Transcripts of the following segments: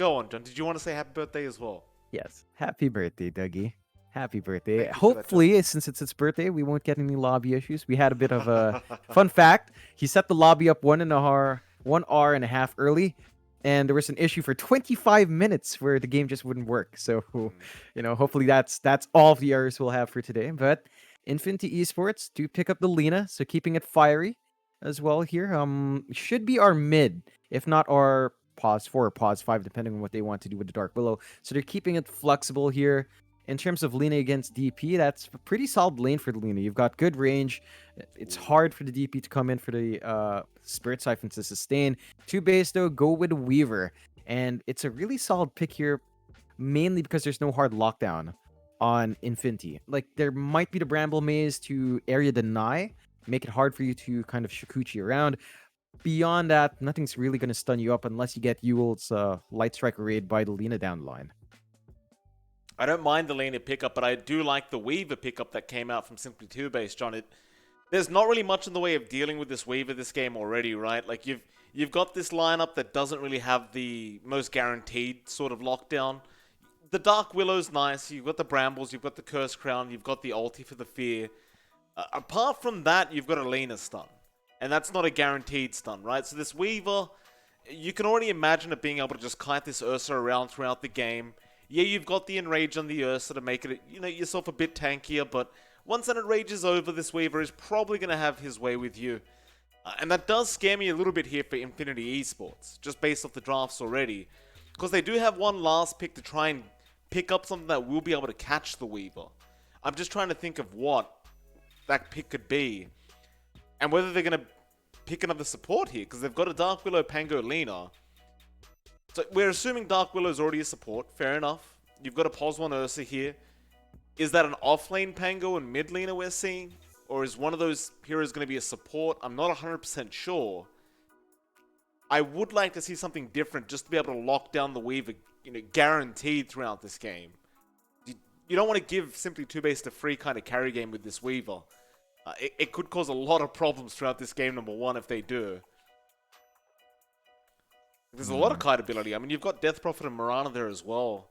Go on, John. Did you want to say happy birthday as well? Yes. Happy birthday, Dougie. Happy birthday. Thank you for that, John. Hopefully, since it's its birthday, we won't get any lobby issues. We had a bit of a fun fact. He set the lobby up 1 hour and a half early, and there was an issue for 25 minutes where the game just wouldn't work. So, hopefully that's all of the errors we'll have for today. But Infinity Esports do pick up the Lena, so keeping it fiery as well here. Should be our mid, if not our pause 4 or pause 5, depending on what they want to do with the Dark Willow. So they're keeping it flexible here. In terms of Lena against DP, that's a pretty solid lane for the Lena. You've got good range. It's hard for the DP to come in for the Spirit Siphon to sustain. TOOBASED, though, go with Weaver. And it's a really solid pick here, mainly because there's no hard lockdown on Infinity. Like, there might be the Bramble Maze to area deny, make it hard for you to kind of Shikuchi around. Beyond that, nothing's really going to stun you up unless you get Yule's Light Striker raid by the Lena down the line. I don't mind the Lena pickup, but I do like the Weaver pickup that came out from Simply TOOBASED, John. There's not really much in the way of dealing with this Weaver this game already, right? Like, you've got this lineup that doesn't really have the most guaranteed sort of lockdown. The Dark Willow's nice. You've got the Brambles, you've got the Curse Crown, you've got the ulti for the Fear. Apart from that, you've got a Lena stun. And that's not a guaranteed stun, right? So this Weaver, you can already imagine it being able to just kite this Ursa around throughout the game. Yeah, you've got the enrage on the Ursa to make it, yourself a bit tankier, but once that enrage is over, this Weaver is probably going to have his way with you. And that does scare me a little bit here for Infinity Esports, just based off the drafts already. Because they do have one last pick to try and pick up something that will be able to catch the Weaver. I'm just trying to think of what that pick could be. And whether they're going to pick another support here, because they've got a Dark Willow, Pango, Lena. So we're assuming Dark Willow is already a support. Fair enough. You've got a Pos 1 Ursa here. Is that an off-lane Pango and mid laner we're seeing? Or is one of those heroes going to be a support? I'm not 100% sure. I would like to see something different just to be able to lock down the Weaver, guaranteed throughout this game. You don't want to give Simply TOOBASED a free kind of carry game with this Weaver. It could cause a lot of problems throughout this game, number one, if they do. There's a lot of kite ability. I mean, you've got Death Prophet and Mirana there as well.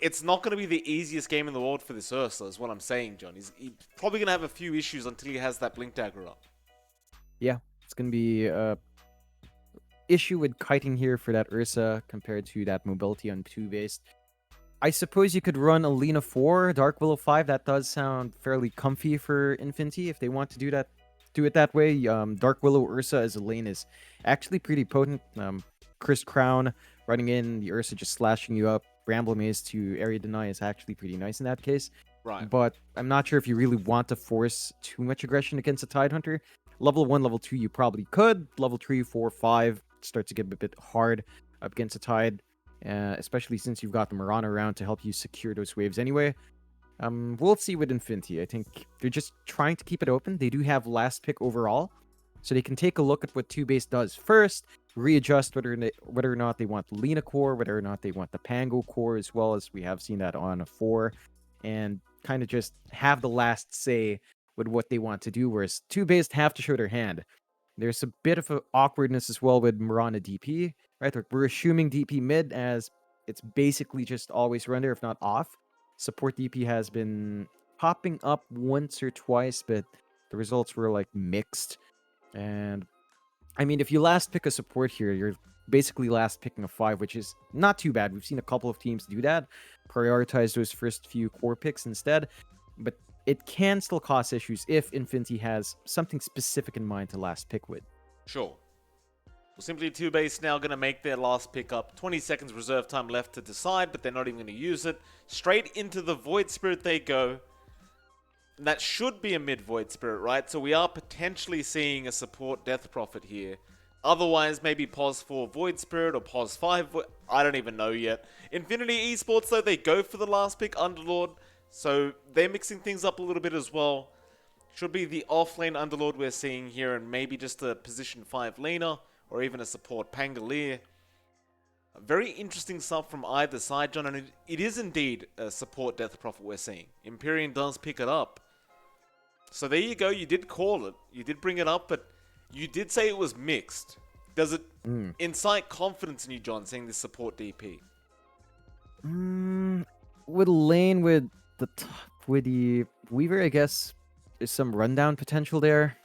It's not going to be the easiest game in the world for this Ursa, is what I'm saying, John. He's probably going to have a few issues until he has that Blink Dagger up. Yeah, it's going to be a issue with kiting here for that Ursa compared to that mobility on TOOBASED. I suppose you could run a Lena 4, Dark Willow 5. That does sound fairly comfy for Infinity if they want to do it that way. Dark Willow Ursa as a lane is actually pretty potent. Curse Crown running in, the Ursa just slashing you up. Bramble Maze to area deny is actually pretty nice in that case. Right. But I'm not sure if you really want to force too much aggression against a Tidehunter. Level 1, level 2, you probably could. Level 3, 4, 5 starts to get a bit hard up against a Tide. Especially since you've got the Mirana around to help you secure those waves anyway. We'll see with Infinity. I think they're just trying to keep it open. They do have last pick overall, so they can take a look at what TOOBASED does first, readjust whether or not they want the Lena core, whether or not they want the Pango core, as well as we have seen that on a 4, and kind of just have the last say with what they want to do, whereas TOOBASED have to show their hand. There's a bit of awkwardness as well with Mirana DP, right? We're assuming DP mid as it's basically just always run there, if not off. Support DP has been popping up once or twice, but the results were like mixed. And I mean, if you last pick a support here, you're basically last picking a 5, which is not too bad. We've seen a couple of teams do that, prioritize those first few core picks instead. But it can still cause issues if Infinity has something specific in mind to last pick with. Sure. Well, Simply TOOBASED now going to make their last pickup. 20 seconds reserve time left to decide, but they're not even going to use it. Straight into the Void Spirit they go. And that should be a mid Void Spirit, right? So we are potentially seeing a support Death Prophet here. Otherwise, maybe Pos 4 Void Spirit or Pos 5 I don't even know yet. Infinity Esports, though, they go for the last pick, Underlord. So they're mixing things up a little bit as well. Should be the offlane Underlord we're seeing here, and maybe just a position 5 Lena, or even a support Pangolier. Very interesting stuff from either side, John, and it is indeed a support Death Prophet we're seeing. Empyrean does pick it up. So there you go, you did call it, you did bring it up, but you did say it was mixed. Does it incite confidence in you, John, seeing this support DP? With lane with the Weaver, I guess there's some rundown potential there.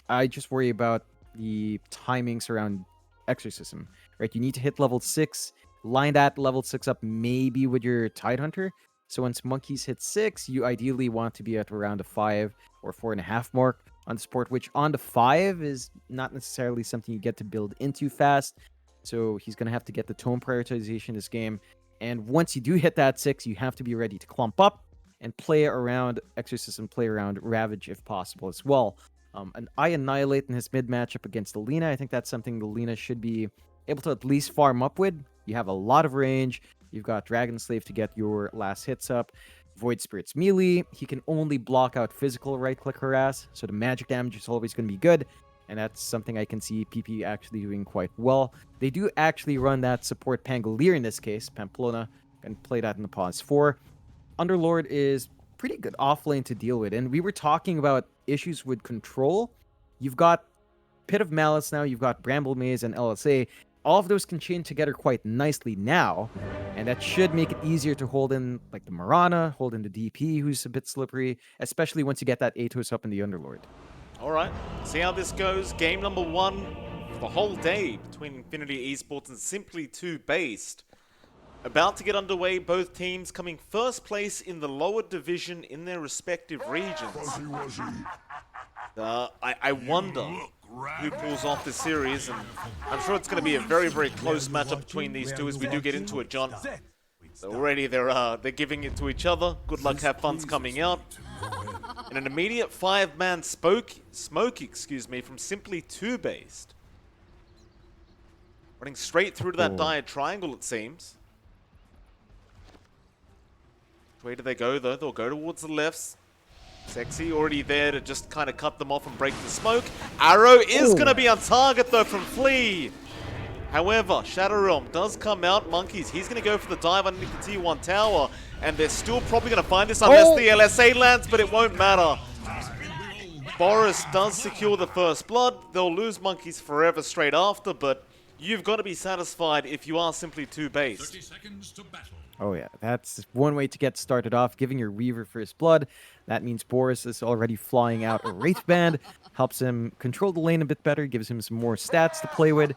I just worry about the timings around Exorcism. Right, you need to hit level 6, line that level 6 up maybe with your Tidehunter. So once monkeys hit 6, you ideally want to be at around a 5 or 4.5 mark on the support, which on the 5 is not necessarily something you get to build into fast. So he's going to have to get the tone prioritization this game. And once you do hit that 6, you have to be ready to clump up and play around Exorcism, play around Ravage if possible as well. And I Annihilate in his mid matchup against Alina. I think that's something Alina should be able to at least farm up with. You have a lot of range. You've got Dragon Slave to get your last hits up. Void Spirit's melee. He can only block out physical right-click harass, so the magic damage is always going to be good. And that's something I can see PP actually doing quite well. They do actually run that support Pangolier in this case. Pamplona can play that in the pause 4. Underlord is pretty good offlane to deal with. And we were talking about issues with control. You've got Pit of Malice now. You've got Bramble Maze and LSA. All of those can chain together quite nicely now. And that should make it easier to hold in like the Mirana, hold in the DP who's a bit slippery, especially once you get that Atos up in the Underlord. All right, see how this goes. Game number 1 for the whole day between Infinity Esports and Simply TOOBASED. About to get underway, both teams coming first place in the lower division in their respective regions. I wonder who pulls off this series, and I'm sure it's going to be a very, very close matchup between these two as we do get into it, John. So already they're giving it to each other. Good luck, have fun's coming out. And an immediate 5-man smoke, from Simply TOOBASED. Running straight through to that dire triangle, it seems. Where do they go, though? They'll go towards the lefts. Sexy already there to just kind of cut them off and break the smoke. Arrow is going to be on target, though, from Flea. However, Shadow Realm does come out. Monkeys, he's going to go for the dive underneath the T1 tower. And they're still probably going to find this unless the LSA lands, but it won't matter. Boris does secure the first blood. They'll lose Monkeys forever straight after, but you've got to be satisfied if you are Simply TOOBASED. 30 seconds to battle. Oh yeah, that's one way to get started off, giving your Weaver first blood. That means Boris is already flying out a Wraith Band, helps him control the lane a bit better, gives him some more stats to play with.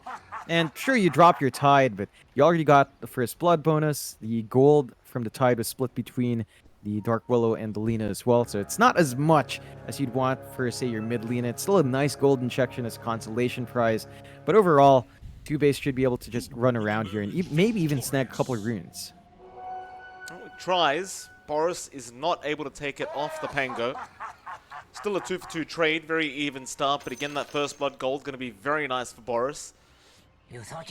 And sure, you drop your Tide, but you already got the first blood bonus. The gold from the Tide was split between the Dark Willow and the Lina as well, so it's not as much as you'd want for, say, your mid Lina. It's still a nice gold injection as a consolation prize, but overall, TOOBASED should be able to just run around here and maybe even snag a couple of runes. Tries. Boris is not able to take it off the Pango. Still a 2-for-2 trade, very even start, but again, that first blood gold going to be very nice for Boris.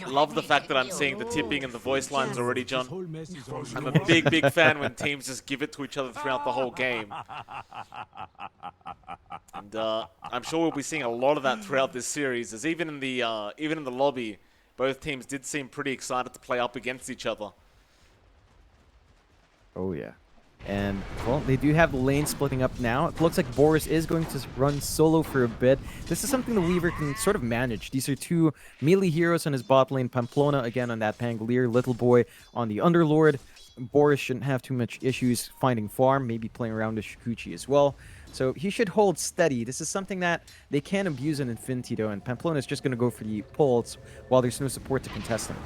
Love the fact that I'm seeing the tipping and the voice lines already, John. I'm a big, big fan when teams just give it to each other throughout the whole game. And I'm sure we'll be seeing a lot of that throughout this series, as even in the lobby, both teams did seem pretty excited to play up against each other. Oh yeah. And, well, they do have the lane splitting up now. It looks like Boris is going to run solo for a bit. This is something the Weaver can sort of manage. These are two melee heroes on his bot lane. Pamplona, again, on that Pangolier. Little Boy on the Underlord. Boris shouldn't have too much issues finding farm, maybe playing around with Shukuchi as well. So he should hold steady. This is something that they can abuse in Infinity, though, and Pamplona is just going to go for the pulse while there's no support to contest him.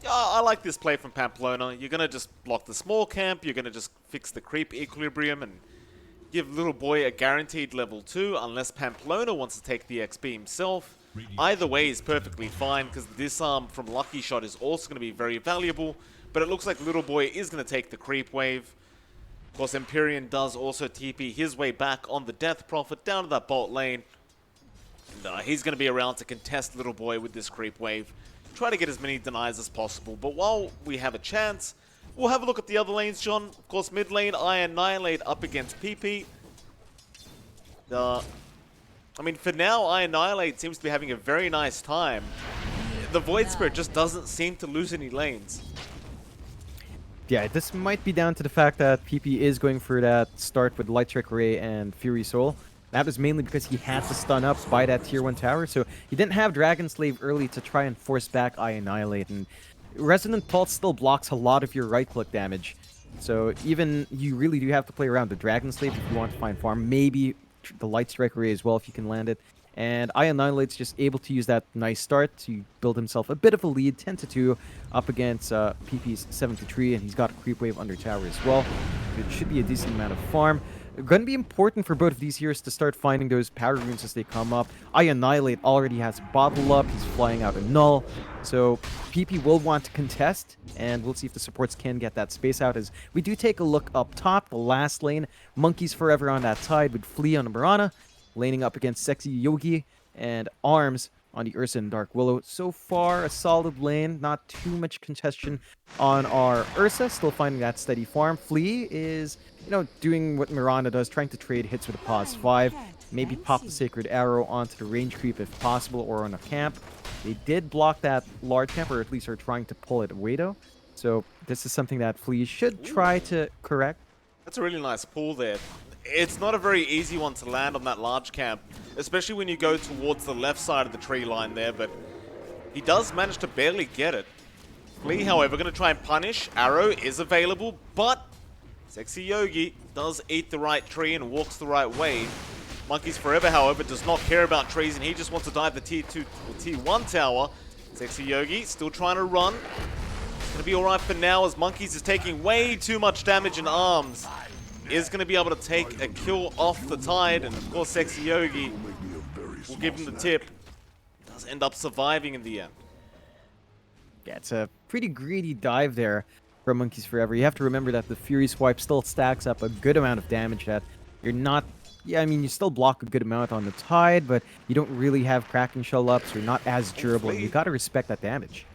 I like this play from Pamplona. You're going to just block the small camp, you're going to just fix the creep equilibrium and give Little Boy a guaranteed level 2 unless Pamplona wants to take the XP himself. Either way is perfectly fine because the disarm from Lucky Shot is also going to be very valuable, but it looks like Little Boy is going to take the creep wave. Of course, Empyrean does also TP his way back on the Death Prophet down to that bot lane. And he's going to be around to contest Little Boy with this creep wave. Try to get as many denies as possible, but while we have a chance, we'll have a look at the other lanes, John. Of course, mid lane, I Annihilate up against PP. I mean, for now, I Annihilate seems to be having a very nice time. The Void Spirit just doesn't seem to lose any lanes. Yeah, this might be down to the fact that PP is going for that start with Light Strike Ray and Fury Soul. That was mainly because he had to stun up by that tier 1 tower, so he didn't have Dragon Slave early to try and force back I Annihilate, and Resonant Pulse still blocks a lot of your right-click damage. So even you really do have to play around the Dragon Slave if you want to find farm. Maybe the Light Strike Array as well if you can land it. And I Annihilate's just able to use that nice start to build himself a bit of a lead, 10-2, up against PP's 7-3, and he's got a creep wave under tower as well. It should be a decent amount of farm. Going to be important for both of these heroes to start finding those power runes as they come up. I Annihilate already has Bottle up, he's flying out a Null, so PP will want to contest, and we'll see if the supports can get that space out. As we do take a look up top, the last lane, Monkeys Forever on that side with Flea on the Mirana, laning up against Sexy Yogi and Arms on the Ursa and Dark Willow. So far, a solid lane, not too much congestion on our Ursa, still finding that steady farm. Flea is, doing what Miranda does, trying to trade hits with a pause 5, maybe pop the Sacred Arrow onto the range creep if possible, or on a camp. They did block that large camp, or at least are trying to pull it away though. So this is something that Flea should try to correct. That's a really nice pull there. It's not a very easy one to land on that large camp, especially when you go towards the left side of the tree line there, but he does manage to barely get it. Flea, however, going to try and punish. Arrow is available, but Sexy Yogi does eat the right tree and walks the right way. Monkeys Forever, however, does not care about trees, and he just wants to dive the tier 2 or tier 1 tower. Sexy Yogi still trying to run. It's going to be alright for now, as Monkeys is taking way too much damage in Arms. Is going to be able to take a kill off the Tide, and of course Sexy Yogi will give him the tip. Does end up surviving in the end. Yeah, it's a pretty greedy dive there from Monkeys Forever. You have to remember that the Fury Swipe still stacks up a good amount of damage that you're not... Yeah, I mean, you still block a good amount on the Tide, but you don't really have Kraken Shell up, so you're not as durable, and you gotta respect that damage.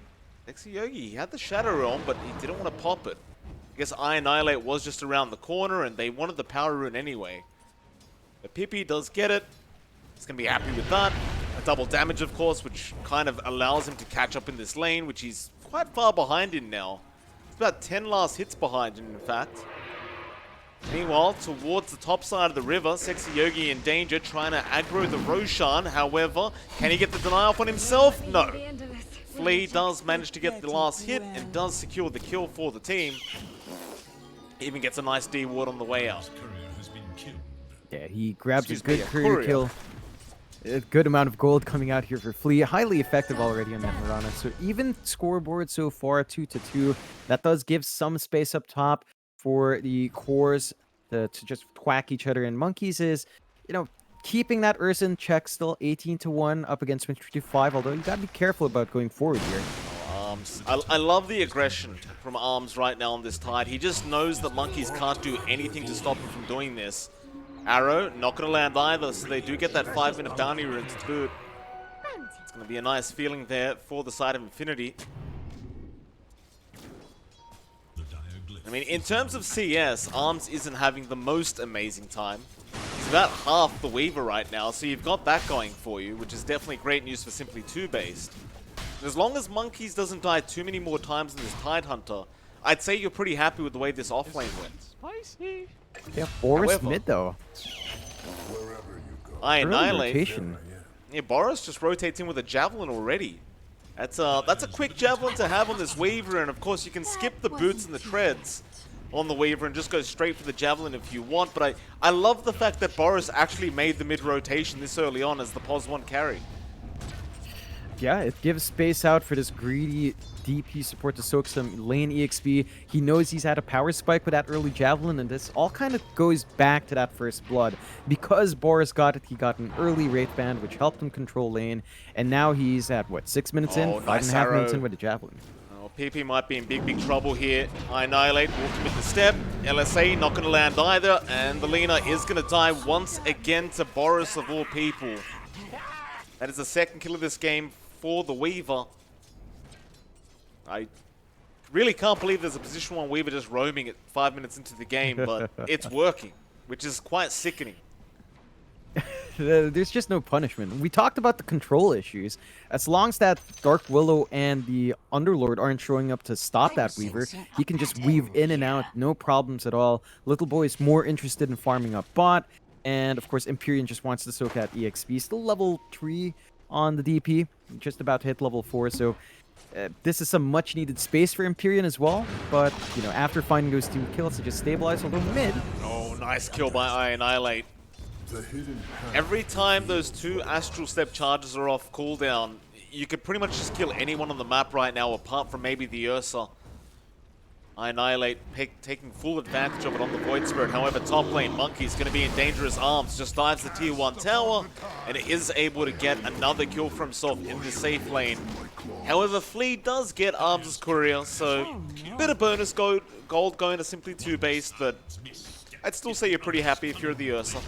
Sexy Yogi, he had the Shadow Realm, but he didn't want to pop it. I guess I Annihilate was just around the corner, and they wanted the Power Rune anyway. But Pippi does get it. He's going to be happy with that. A double damage, of course, which kind of allows him to catch up in this lane, which he's quite far behind in now. It's about 10 last hits behind him, in fact. Meanwhile, towards the top side of the river, Sexy Yogi in danger, trying to aggro the Roshan. However, can he get the deny off on himself? No. Flea does manage to get the last hit and does secure the kill for the team. Even gets a nice D ward on the way out. Yeah, he grabs a good courier kill. A good amount of gold coming out here for Flea. Highly effective already on that Mirana. So even scoreboard so far, 2-2. That does give some space up top for the cores to just whack each other. And Monkeys is, keeping that Ursa in check still, 18-1 up against 23-5. Although you gotta be careful about going forward here. Arms. I love the aggression from Arms right now on this Tide. He just knows that Monkeys can't do anything to stop him from doing this. Arrow, not going to land either, so they do get that 5-minute bounty rune to boot. It's going to be a nice feeling there for the side of Infinity. I mean, in terms of CS, Arms isn't having the most amazing time. He's about half the Weaver right now, so you've got that going for you, which is definitely great news for Simply TOOBASED. As long as Monkeys doesn't die too many more times than this Tide Hunter, I'd say you're pretty happy with the way this offlane went. Spicy. Yeah, Boris mid though. I Annihilate. Rotation. Yeah, Boris just rotates in with a Javelin already. That's a quick Javelin to have on this Weaver, and of course you can skip the boots and the treads on the Weaver and just go straight for the Javelin if you want, but I love the fact that Boris actually made the mid-rotation this early on as the POS 1 carry. Yeah, it gives space out for this greedy DP support to soak some lane EXP. He knows he's had a power spike with that early Javelin, and this all kind of goes back to that first blood. Because Boris got it, he got an early Wraith Band, which helped him control lane, and now he's at, what, 6 minutes in? Nice 5.5 minutes in with the Javelin. Oh, PP might be in big trouble here. I Annihilate, will commit the step. LSA not going to land either, and the Lina is going to die once again to Boris of all people. That is the second kill of this game for the Weaver. I really can't believe there's a position 1 Weaver just roaming at 5 minutes into the game, but it's working, which is quite sickening. There's just no punishment. We talked about the control issues. As long as that Dark Willow and the Underlord aren't showing up to stop that Weaver, he can just weave in and out, no problems at all. Little Boy is more interested in farming up bot. And of course, Empyrean just wants to soak out EXP. Still level 3 on the DP, just about to hit level 4. So this is some much needed space for Empyrean as well. But, you know, after finding those 2 kills, to just stabilize, although mid. Oh, nice kill by Annihilate. Every time those 2 Astral Step charges are off cooldown, you could pretty much just kill anyone on the map right now, apart from maybe the Ursa. Annihilate taking full advantage of it on the Void Spirit. However, top lane Monkey's going to be in dangerous arms. Just dives the tier 1 tower and is able to get another kill for himself in the safe lane. However, Flea does get Arms' courier, so bit of bonus gold going to simply TOOBASED, but I'd still say you're pretty happy if you're the Ursa.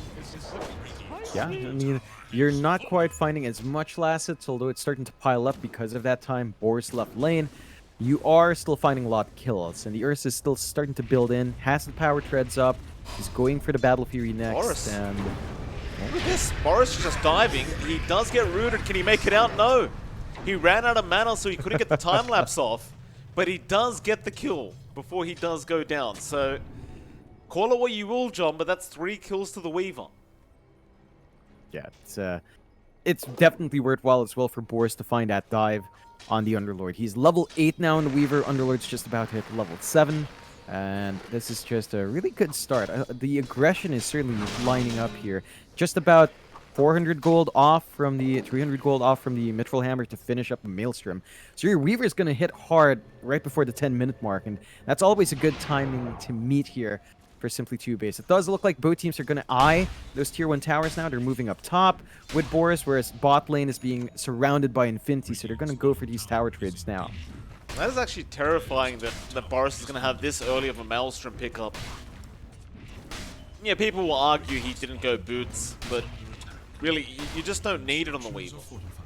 Yeah, I mean, you're not quite finding as much last hits, although it's starting to pile up because of that time. Boris left lane. You are still finding a lot of kills, and the Ursa is still starting to build in, has the power treads up, he's going for the Battle Fury next, Boris. and... Look at this, Boris just diving. He does get rooted. Can he make it out? No. He ran out of mana, so he couldn't get the time lapse off, but he does get the kill before he does go down. So, call it what you will, John, but that's 3 kills to the Weaver. Yeah, it's definitely worthwhile as well for Boris to find that dive on the Underlord. He's level 8 now in the Weaver. Underlord's just about to hit level 7. And this is just a really good start. The aggression is certainly lining up here. Just about 400 gold off from the 300 gold off from the Mithril Hammer to finish up the Maelstrom. So your Weaver is going to hit hard right before the 10-minute mark. And that's always a good timing to meet here for simply TOOBASED. It does look like both teams are going to eye those tier 1 towers now. They're moving up top with Boris, whereas bot lane is being surrounded by Infinity, so they're going to go for these tower trades now. That is actually terrifying that Boris is going to have this early of a Maelstrom pickup. Yeah, people will argue he didn't go boots, but really, you just don't need it on the Weaver.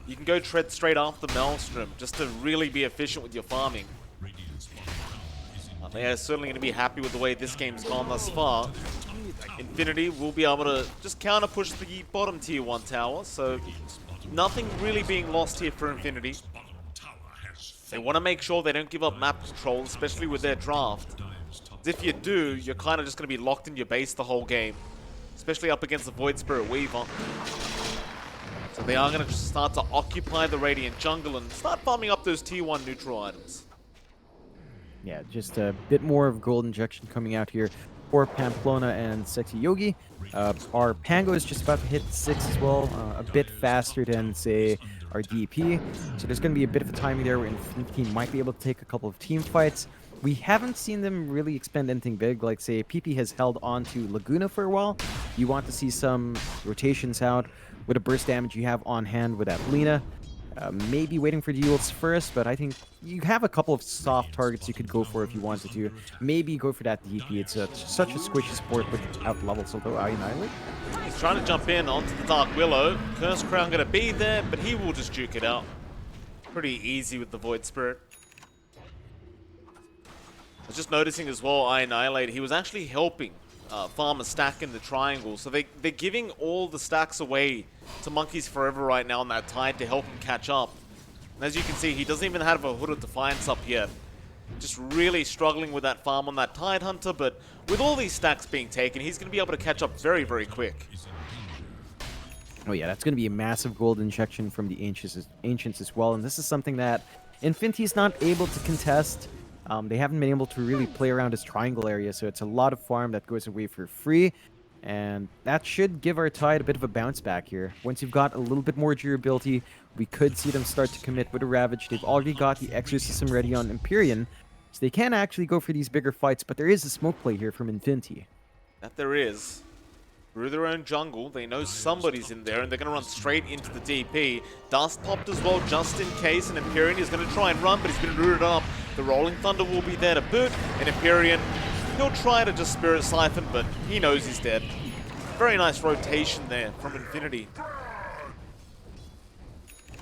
You can go tread straight after Maelstrom just to really be efficient with your farming. They are certainly going to be happy with the way this game's gone thus far. Infinity will be able to just counter push the bottom tier 1 tower, so nothing really being lost here for Infinity. They want to make sure they don't give up map control, especially with their draft. If you do, you're kind of just going to be locked in your base the whole game, especially up against the Void Spirit Weaver. So they are going to start to occupy the Radiant jungle and start farming up those tier 1 neutral items. Yeah, just a bit more of gold injection coming out here for Pamplona and Sexy Yogi. Our Pango is just about to hit 6 as well, a bit faster than, say, our DP. So there's going to be a bit of a timing there where Infinity might be able to take a couple of team fights. We haven't seen them really expend anything big, like, say, PP has held on to Laguna for a while. You want to see some rotations out with a burst damage you have on hand with that Lina. Maybe waiting for the ults first, but I think you have a couple of soft targets you could go for if you wanted to. Maybe go for that DP. It's such a squishy support without levels, although Annihilate. He's trying to jump in onto the Dark Willow. Curse Crown going to be there, but he will just juke it out. Pretty easy with the Void Spirit. I was just noticing as well, Annihilate, he was actually helping farm a stack in the triangle. So they're giving all the stacks away to Monkeys Forever right now on that tide to help him catch up. And as you can see, he doesn't even have a Hooded Defiance up yet. Just really struggling with that farm on that Tide Hunter, but with all these stacks being taken, he's going to be able to catch up very, very quick. Oh yeah, that's going to be a massive gold injection from the Ancients as well, and this is something that Infinity's not able to contest. They haven't been able to really play around this triangle area, so it's a lot of farm that goes away for free. And that should give our Tide a bit of a bounce back here. Once you've got a little bit more durability, we could see them start to commit with a Ravage. They've already got the Exorcism ready on Empyrean, so they can actually go for these bigger fights, but there is a smoke play here from Infinity. That there is. Through their own jungle, they know somebody's in there, and they're going to run straight into the DP. Dust popped as well, just in case, and Empyrean is going to try and run, but he's been rooted up. The Rolling Thunder will be there to boot, and Empyrean, he'll try to just Spirit Siphon, but he knows he's dead. Very nice rotation there from Infinity.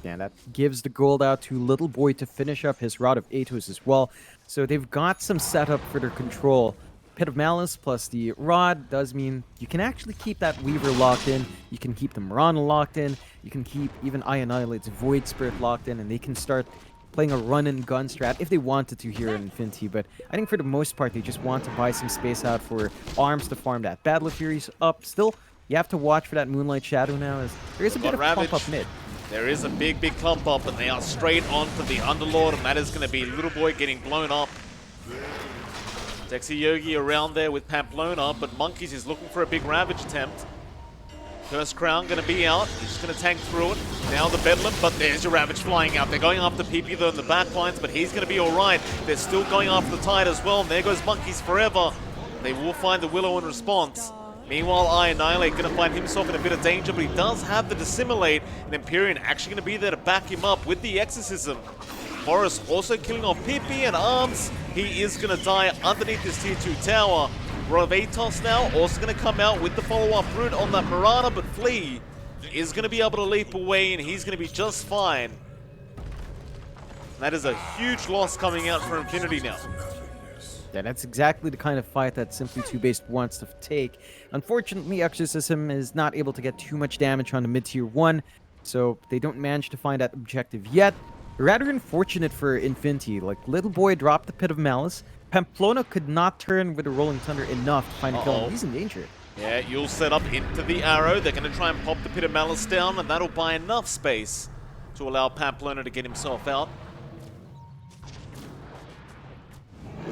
Yeah, that gives the gold out to Little Boy to finish up his Rod of Atos as well. So they've got some setup for their control. Pit of Malice plus the Rod does mean you can actually keep that Weaver locked in. You can keep the Mirana locked in. You can keep even Annihilate's Void Spirit locked in, and they can start playing a run-and-gun strat if they wanted to here in Infinity. But I think for the most part, they just want to buy some space out for Arms to farm that Battle Furies up. Still, You have to watch for that Moonlight Shadow now, as there is a bit of Ravage. clump up mid. There is a big clump up, and they are straight onto the Underlord, and that is going to be Little Boy getting blown up. Sexy Yogi around there with Pamplona, but Monkeys is looking for a big Ravage attempt. First Crown going to be out. He's just going to tank through it. Now the Bedlam, but there's your Ravage flying out. They're going after PP though in the back lines, but he's going to be alright. They're still going after the Tide as well, and there goes Monkeys forever. They will find the Willow in response. Meanwhile, Annihilate going to find himself in a bit of danger, but he does have the Dissimulate, and Empyrean actually going to be there to back him up with the Exorcism. Boris also killing off Pippi and Arms. He is going to die underneath this tier 2 tower. Rod of Atos now also going to come out with the follow-up route on that Mirana, but Flea is going to be able to leap away, and he's going to be just fine. And that is a huge loss coming out for Infinity now. Yeah, that's exactly the kind of fight that Simply TOOBASED wants to take. Unfortunately, Exorcism is not able to get too much damage on the mid-tier 1, so they don't manage to find that objective yet. Rather unfortunate for Infinity, like Little Boy dropped the Pit of Malice. Pamplona could not turn with the Rolling Thunder enough to find a kill. He's in danger. Yeah, you'll set up into the arrow. They're going to try and pop the Pit of Malice down, and that'll buy enough space to allow Pamplona to get himself out.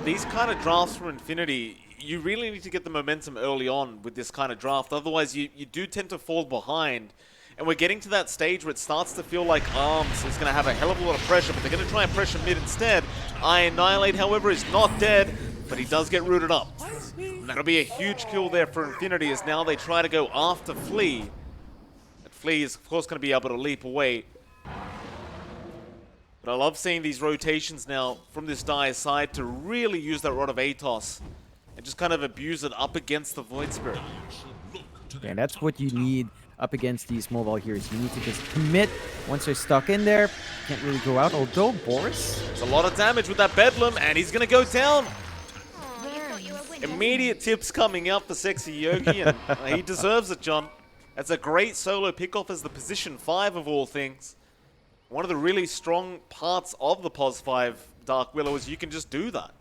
These kind of drafts for Infinity, you really need to get the momentum early on with this kind of draft. Otherwise, you do tend to fall behind. And we're getting to that stage where it starts to feel like Arms is going to have a hell of a lot of pressure, but they're going to try and pressure mid instead. Annihilate, however, is not dead, but he does get rooted up. And that'll be a huge kill there for Infinity, as now they try to go after Flea. But Flea is, of course, going to be able to leap away. But I love seeing these rotations now from this Dire's side to really use that Rod of Atos and just kind of abuse it up against the Void Spirit. Yeah, that's what you need up against these mobile heroes. You need to just commit once they're stuck in there. Can't really go out, although Boris... It's a lot of damage with that Bedlam, and he's going to go down. Immediate tips coming out for Sexy Yogi, and he deserves it, John. That's a great solo pickoff as the position 5 of all things. One of the really strong parts of the Pos 5 Dark Willow is you can just do that.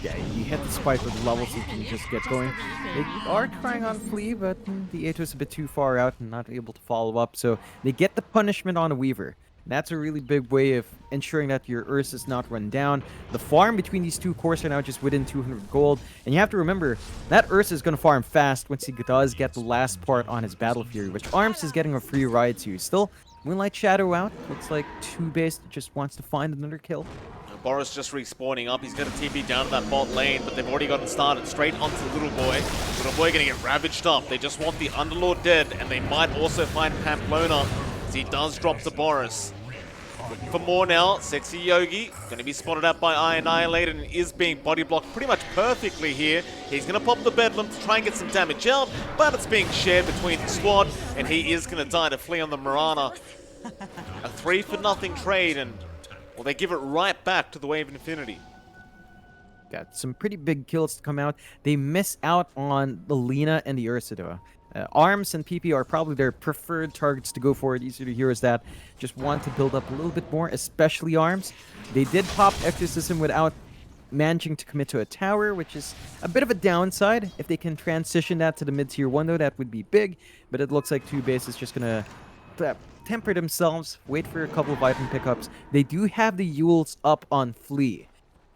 Yeah, you hit the spike with levels, so you can just get going. They are trying on Flea, but the Ato is a bit too far out and not able to follow up, so they get the punishment on the Weaver. That's a really big way of ensuring that your Ursa is not run down. The farm between these two cores are now just within 200 gold, and you have to remember, that Ursa is going to farm fast once he does get the last part on his Battle Fury, which Arms is getting a free ride to. Still, Moonlight Shadow out. Looks like TOOBASED just wants to find another kill. Boris just respawning up. He's going to TP down to that bot lane, but they've already gotten started straight onto Little Boy. Little Boy going to get ravaged up. They just want the Underlord dead, and they might also find Pamplona, as he does drop to Boris. Looking for more now. Sexy Yogi going to be spotted out by Annihilate and is being body blocked pretty much perfectly here. He's going to pop the Bedlam to try and get some damage out, but it's being shared between the squad, and he is going to die to flee on the Mirana. A 3-for-0 trade, and well, they give it right back to the Wave of Infinity. Got some pretty big kills to come out. They miss out on the Lina and the Ursa though. Arms and PP are probably their preferred targets to go for. These are the heroes that just want to build up a little bit more, especially Arms. They did pop Exorcism without managing to commit to a tower, which is a bit of a downside. If they can transition that to the mid-tier 1 though, that would be big. But it looks like TOOBASED is just going to temper themselves, wait for a couple of item pickups. They do have the Yules up on Flea.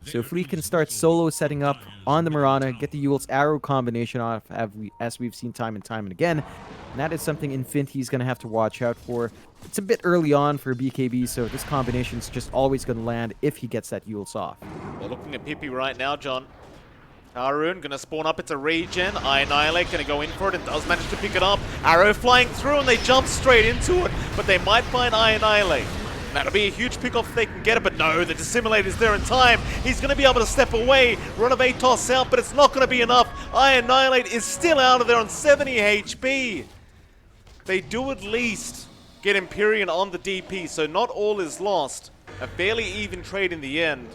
So Flea can start solo setting up on the Mirana, get the Yules arrow combination off, as we've seen time and time and again. And that is something Infinity is going to have to watch out for. It's a bit early on for BKB, so this combination is just always going to land if he gets that Yules off. They're looking at Pippi right now, John. Tarun gonna spawn up, it's a regen. Annihilate gonna go in for it and does manage to pick it up. Arrow flying through and they jump straight into it, but they might find Annihilate. That'll be a huge pick off if they can get it, but no, the Dissimulate is there in time. He's gonna be able to step away. Run of Atos out, but it's not gonna be enough. Annihilate is still out of there on 70 HP. They do at least get Empyrean on the DP, so not all is lost. A fairly even trade in the end.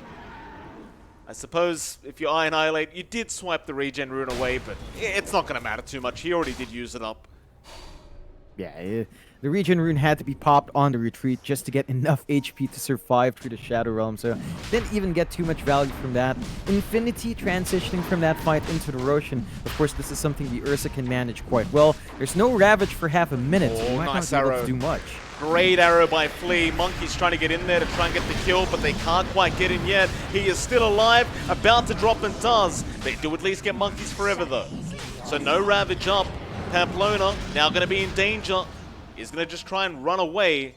I suppose if you Annihilate, you did swipe the regen rune away, but it's not going to matter too much. He already did use it up. Yeah, the regen rune had to be popped on the retreat just to get enough HP to survive through the Shadow Realm, so didn't even get too much value from that. Infinity transitioning from that fight into the Roshan. Of course, this is something the Ursa can manage quite well. There's no Ravage for half a minute, so you might nice not be able arrow. to do much. Great arrow by Flea. Monkey's trying to get in there to try and get the kill, but they can't quite get in yet. He is still alive, about to drop and does. They do at least get Monkeys forever though. So no Ravage up. Pamplona now going to be in danger. He's going to just try and run away.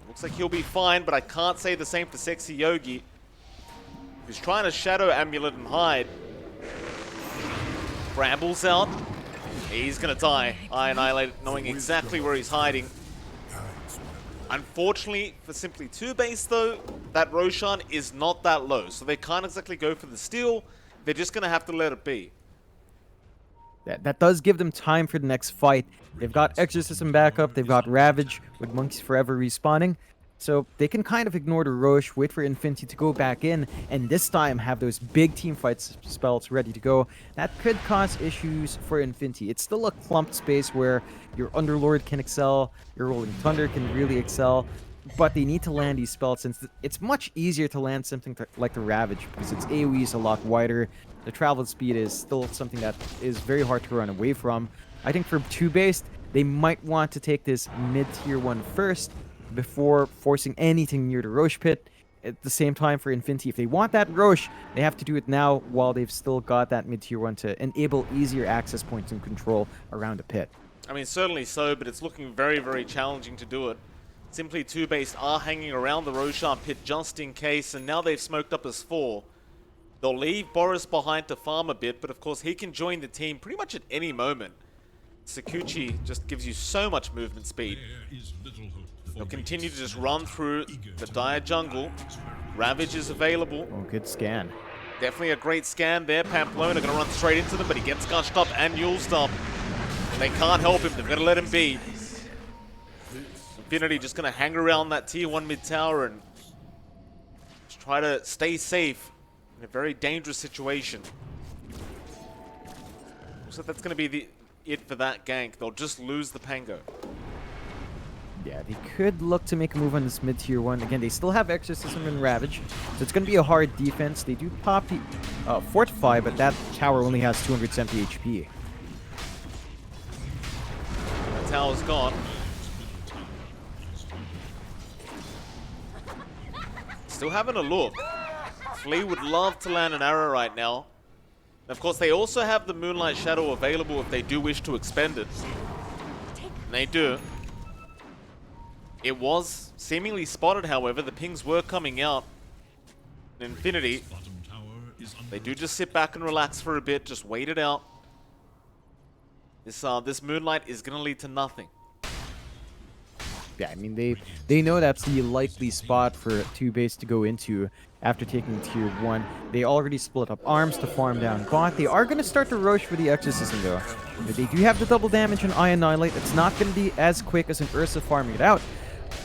Looks like he'll be fine, but I can't say the same for Sexy Yogi. He's trying to Shadow Amulet and hide. Brambles out. He's going to die. I Annihilate, knowing exactly where he's hiding. Unfortunately for Simply TOOBASED though, that Roshan is not that low. So they can't exactly go for the steal. They're just going to have to let it be. That does give them time for the next fight. They've got Exorcism backup, they've got Ravage with Monkeys Forever respawning. So they can kind of ignore the Roche, wait for Infinity to go back in, and this time have those big team fight spells ready to go. That could cause issues for Infinity. It's still a clumped space where your Underlord can excel, your Rolling Thunder can really excel, but they need to land these spells since it's much easier to land something like the Ravage because its AoE is a lot wider. The travel speed is still something that is very hard to run away from. I think for TOOBASED, they might want to take this mid-tier 1 first before forcing anything near the Roche pit. At the same time for Infinity, if they want that Roche, they have to do it now while they've still got that mid-tier 1 to enable easier access points and control around the pit. I mean, certainly so, but it's looking very, very challenging to do it. Simply TOOBASED are hanging around the Roshan pit just in case, and now they've smoked up as 4. They'll leave Boris behind to farm a bit, but of course he can join the team pretty much at any moment. Sakuchi just gives you so much movement speed. They'll continue to just run through the dire jungle. Ravage is available. Oh, good scan. Definitely a great scan there. Pamplona going to run straight into them, but he gets gushed up and muled up. They can't help him. They've got to let him be. Infinity just going to hang around that tier 1 mid tower and just try to stay safe in a very dangerous situation. Looks like that's going to be it for that gank. They'll just lose the Pango. Yeah, they could look to make a move on this mid-tier 1. Again, they still have Exorcism and Ravage, so it's going to be a hard defense. They do pop the Fortify, but that tower only has 270 HP. The tower's gone. Still having a look. Flea would love to land an arrow right now. Of course, they also have the Moonlight Shadow available if they do wish to expend it. And they do. It was seemingly spotted, however. The pings were coming out. Infinity, they do just sit back and relax for a bit, just wait it out. This Moonlight is going to lead to nothing. Yeah, I mean, they know that's the likely spot for TOOBASED to go into after taking tier 1. They already split up arms to farm down bot. They are going to start to Roche for the Exorcism, though. They do have the double damage on I Annihilate. It's not going to be as quick as an Ursa farming it out.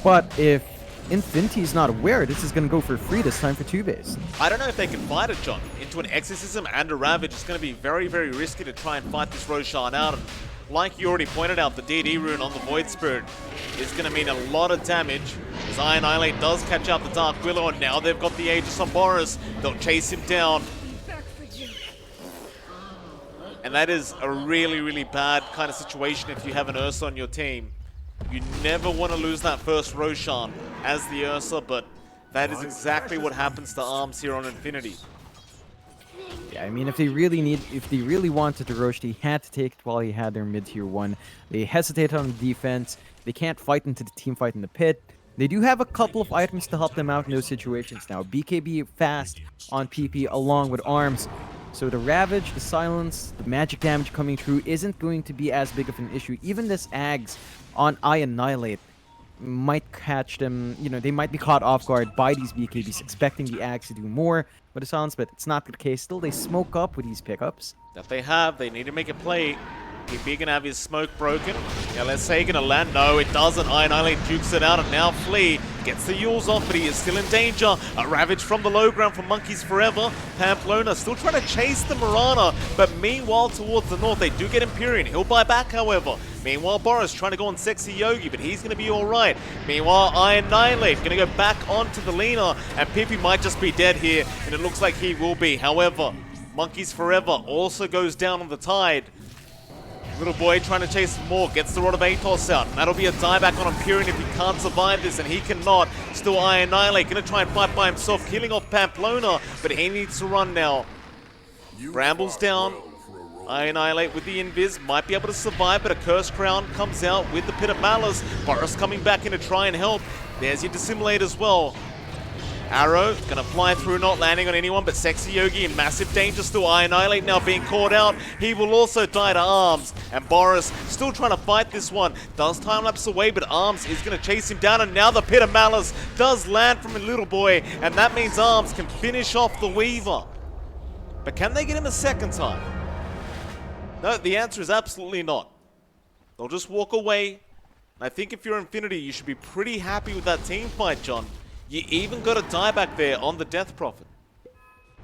But if Infinity is not aware, this is going to go for free this time for TOOBASED. I don't know if they can fight it, John. Into an Exorcism and a Ravage, it's going to be very, very risky to try and fight this Roshan out. And like you already pointed out, the DD rune on the Void Spirit is going to mean a lot of damage. As I Annihilate does catch out the Dark Willow, and now they've got the Aegis on Boris. They'll chase him down. And that is a really, really bad kind of situation if you have an Ursa on your team. You never want to lose that first Roshan as the Ursa, but that is exactly what happens to ARMS here on Infinity. Yeah, I mean, if they really wanted to Roche, they had to take it while he had their mid-tier 1. They hesitate on the defense. They can't fight into the team fight in the pit. They do have a couple of items to help them out in those situations now. BKB fast on PP along with arms. So the Ravage, the Silence, the magic damage coming through isn't going to be as big of an issue. Even this Ags on I Annihilate might catch them, you know, they might be caught off guard by these BKBs, expecting the Ags to do more with the Silence, but it's not the case. Still, they smoke up with these pickups. That they have, they need to make a play. He's gonna have his smoke broken. Yeah, let's say gonna land. No, it doesn't. Annihilate jukes it out, and now Flea gets the Yules off, but he is still in danger. A Ravage from the low ground from Monkeys Forever. Pamplona still trying to chase the Mirana, but meanwhile towards the north, they do get Empyrean. He'll buy back, however. Meanwhile, Boris trying to go on Sexy Yogi, but he's going to be alright. Meanwhile, Annihilate going to go back onto the Lina, and Pippi might just be dead here, and it looks like he will be. However, Monkeys Forever also goes down on the Tide. Little boy trying to chase more, gets the Rod of Atos out, and that'll be a dieback on Empyrean if he can't survive this, and he cannot. Still Annihilate going to try and fight by himself, killing off Pamplona, but he needs to run now. Brambles down. Annihilate with the Invis, might be able to survive, but a Cursed Crown comes out with the Pit of Malice. Boris coming back in to try and help. There's your Dissimulate as well. Arrow gonna fly through, not landing on anyone, but Sexy Yogi in massive danger still. Annihilate now being caught out. He will also die to Arms, and Boris still trying to fight this one. Does time-lapse away, but Arms is gonna chase him down, and now the Pit of Malice does land from a Little Boy, and that means Arms can finish off the Weaver. But can they get him a second time? No, the answer is absolutely not. They'll just walk away. And I think if you're Infinity, you should be pretty happy with that team fight, John. You even got a dieback there on the Death Prophet.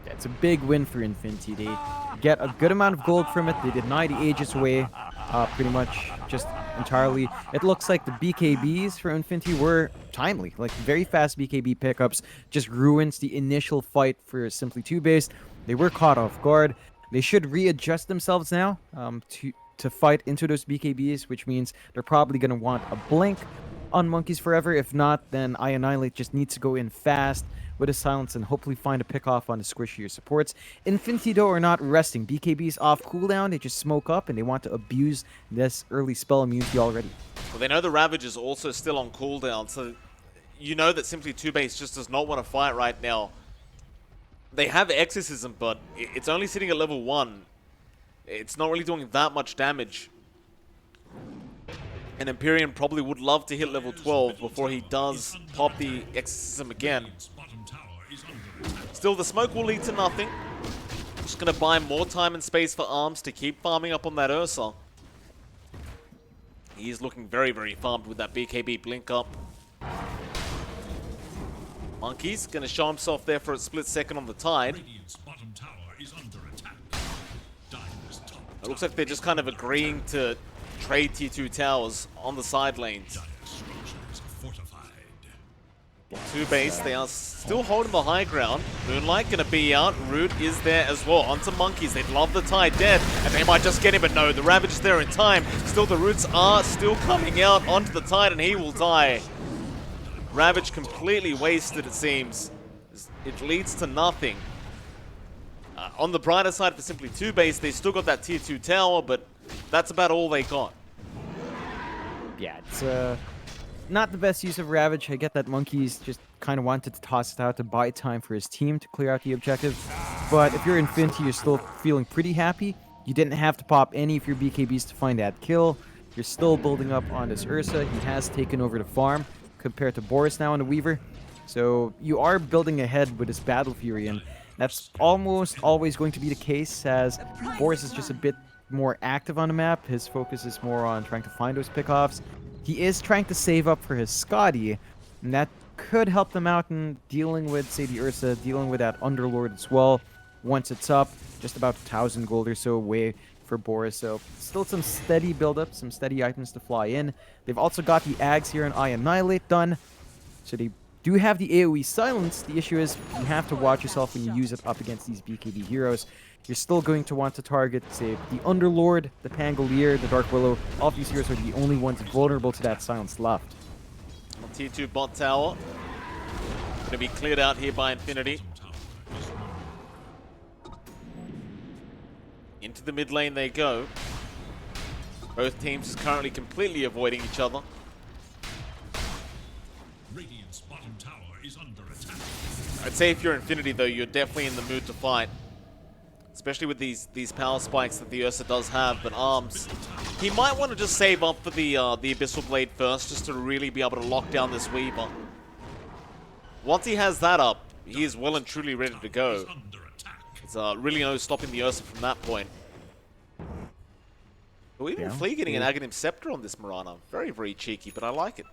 Yeah, it's a big win for Infinity. They get a good amount of gold from it. They deny the Aegis away pretty much just entirely. It looks like the BKBs for Infinity were timely. Like, very fast BKB pickups just ruins the initial fight for Simply TOOBASED. They were caught off guard. They should readjust themselves now to fight into those BKBs, which means they're probably going to want a blink on Monkeys Forever. If not, then Annihilate just needs to go in fast with a silence and hopefully find a pick off on the squishier supports. Infinity, though, are not resting. BKBs off cooldown, they just smoke up, and they want to abuse this early spell immunity already. Well, they know the Ravage is also still on cooldown, so you know that Simply TOOBASED just does not want to fight right now. They have Exorcism, but it's only sitting at level 1. It's not really doing that much damage. And Empyrean probably would love to hit level 12 before he does pop the Exorcism again. Still, the smoke will lead to nothing. Just going to buy more time and space for Arms to keep farming up on that Ursa. He is looking very, very farmed with that BKB blink up. Monkeys going to show himself there for a split second on the Tide. It looks like they're just kind of agreeing to trade tier 2 towers on the side lanes. TOOBASED, they are still holding the high ground. Moonlight going to be out. Root is there as well. Onto Monkeys. They'd love the Tide dead, and they might just get him, but no, the Ravage is there in time. Still, the Roots are still coming out onto the Tide, and he will die. Ravage completely wasted, it seems. It leads to nothing. On the brighter side for Simply TOOBASED, they still got that tier 2 tower, but that's about all they got. Yeah, it's not the best use of Ravage. I get that Monkeys just kind of wanted to toss it out to buy time for his team to clear out the objective. But if you're Infinity, you're still feeling pretty happy. You didn't have to pop any of your BKBs to find that kill. You're still building up on this Ursa. He has taken over the farm compared to Boris now on the Weaver. So you are building ahead with this Battle Fury, and that's almost always going to be the case, as Boris is just a bit more active on the map. His focus is more on trying to find those pickoffs. He is trying to save up for his Scotty, and that could help them out in dealing with, say, the Ursa, dealing with that Underlord as well. Once it's up, just about 1,000 gold or so away for Boris. So still some steady build-up, some steady items to fly in. They've also got the Ags here and Annihilate done, so they do have the AoE silence. The issue is you have to watch yourself when you use it up against these BKB heroes. You're still going to want to target, say, the Underlord, the Pangolier, the Dark Willow. All of these heroes are the only ones vulnerable to that silence left. Tier 2 bot tower going to be cleared out here by Infinity. Into the mid lane they go. Both teams currently completely avoiding each other. Radiant's bottom tower is under attack. I'd say if you're Infinity, though, you're definitely in the mood to fight. Especially with these power spikes that the Ursa does have, but Arms, he might want to just save up for the Abyssal Blade first, just to really be able to lock down this Weaver. Once he has that up, he is well and truly ready to go. There's really no stopping the Ursa from that point. Well, even Yeah, Flea getting an they- Aghanim Scepter on this Mirana. Very, very cheeky, but I like it.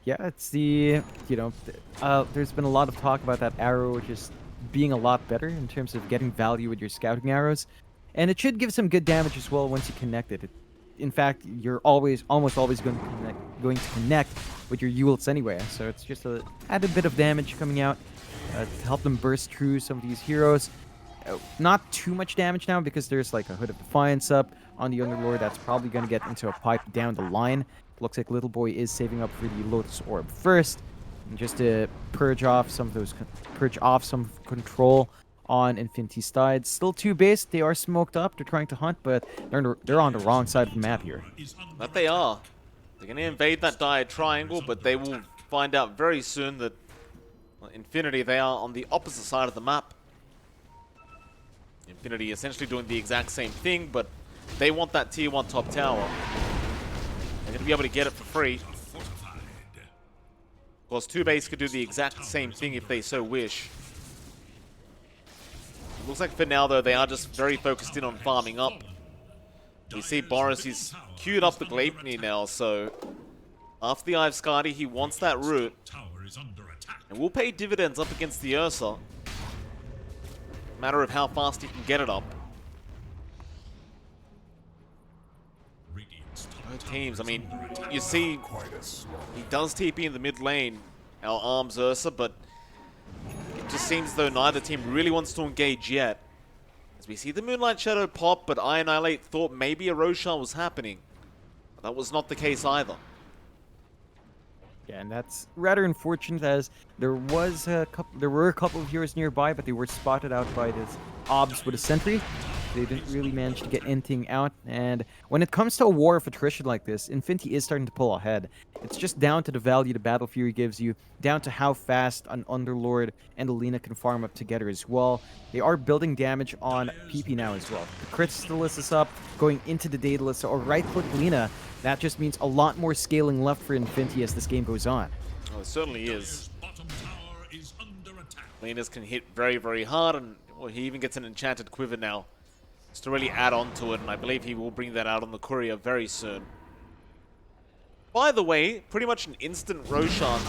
Yeah, it's the, there's been a lot of talk about that arrow just being a lot better in terms of getting value with your scouting arrows. And it should give some good damage as well once you connect it. In fact, you're almost always going to connect with your Ults anyway. So it's just a added bit of damage coming out to help them burst through some of these heroes. Not too much damage now because there's like a Hood of Defiance up on the Underlord that's probably going to get into a pipe down the line. Looks like Little Boy is saving up for the Lotus Orb first, and just to purge off some control on Infinity's side. Still two base. They are smoked up. They're trying to hunt, but they're on the wrong side of the map here. That they are. They're going to invade that dire triangle, but they will find out very soon that Infinity, they are on the opposite side of the map. Infinity essentially doing the exact same thing, but they want that tier 1 top tower. They're going to be able to get it for free. Of course, TOOBASED could do the exact same thing if they so wish. It looks like for now, though, they are just very focused in on farming up. You see Boris, he's queued up the Gleipnir now, so after the Eye of Skadi, he wants that root. And will pay dividends up against the Ursa. Matter of how fast he can get it up. Both teams, I mean, you see, he does TP in the mid lane, our Arms Ursa, but it just seems as though neither team really wants to engage yet. As we see the Moonlight Shadow pop, but I Annihilate thought maybe a Roshan was happening. But that was not the case either. Yeah, and that's rather unfortunate as there were a couple of heroes nearby, but they were spotted out by this Obs with a sentry. They didn't really manage to get anything out, and when it comes to a war of attrition like this, Infinity is starting to pull ahead. It's just down to the value the Battle Fury gives you, down to how fast an Underlord and Alina can farm up together as well. They are building damage on PP now as well. The Crystallis is up, going into the Daedalus, or right-click Lina. That just means a lot more scaling left for Infinity as this game goes on. Well, it certainly is. Linas can hit very, very hard, and well, he even gets an enchanted quiver now. Just to really add on to it, and I believe he will bring that out on the courier very soon. By the way, pretty much an instant Roshan.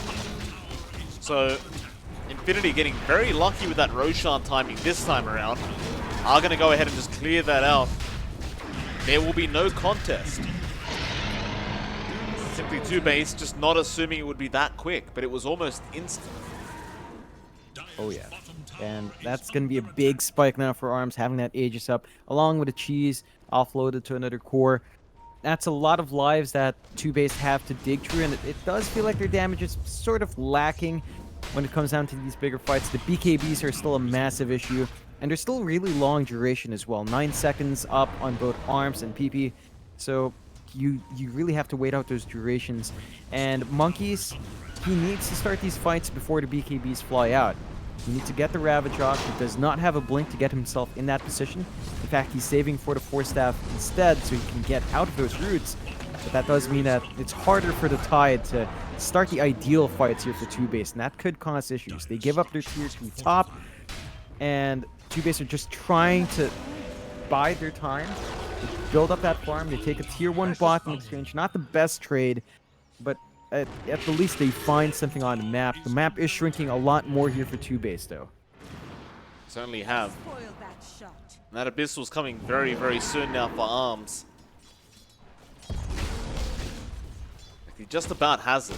So, Infinity getting very lucky with that Roshan timing this time around. Are going to go ahead and just clear that out. There will be no contest. Simply TOOBASED just not assuming it would be that quick, but it was almost instant. Oh yeah, and that's going to be a big spike now for Arms, having that Aegis up, along with a cheese offloaded to another core. That's a lot of lives that TOOBASED have to dig through, and it does feel like their damage is sort of lacking when it comes down to these bigger fights. The BKBs are still a massive issue, and they're still really long duration as well. 9 seconds up on both Arms and PP, so you really have to wait out those durations. And Monkeys, he needs to start these fights before the BKBs fly out. You need to get the Ravage off. He does not have a blink to get himself in that position. In fact, he's saving for the Force Staff instead so he can get out of those roots. But that does mean that it's harder for the Tide to start the ideal fights here for TOOBASED, and that could cause issues. They give up their tier 2 top, and TOOBASED are just trying to bide their time, to build up that farm. They take a tier 1 bot in exchange. Not the best trade, but at the least they find something on the map. The map is shrinking a lot more here for TOOBASED, though. Certainly have. And that Abyssal's coming very, very soon now for Arms. He just about has it.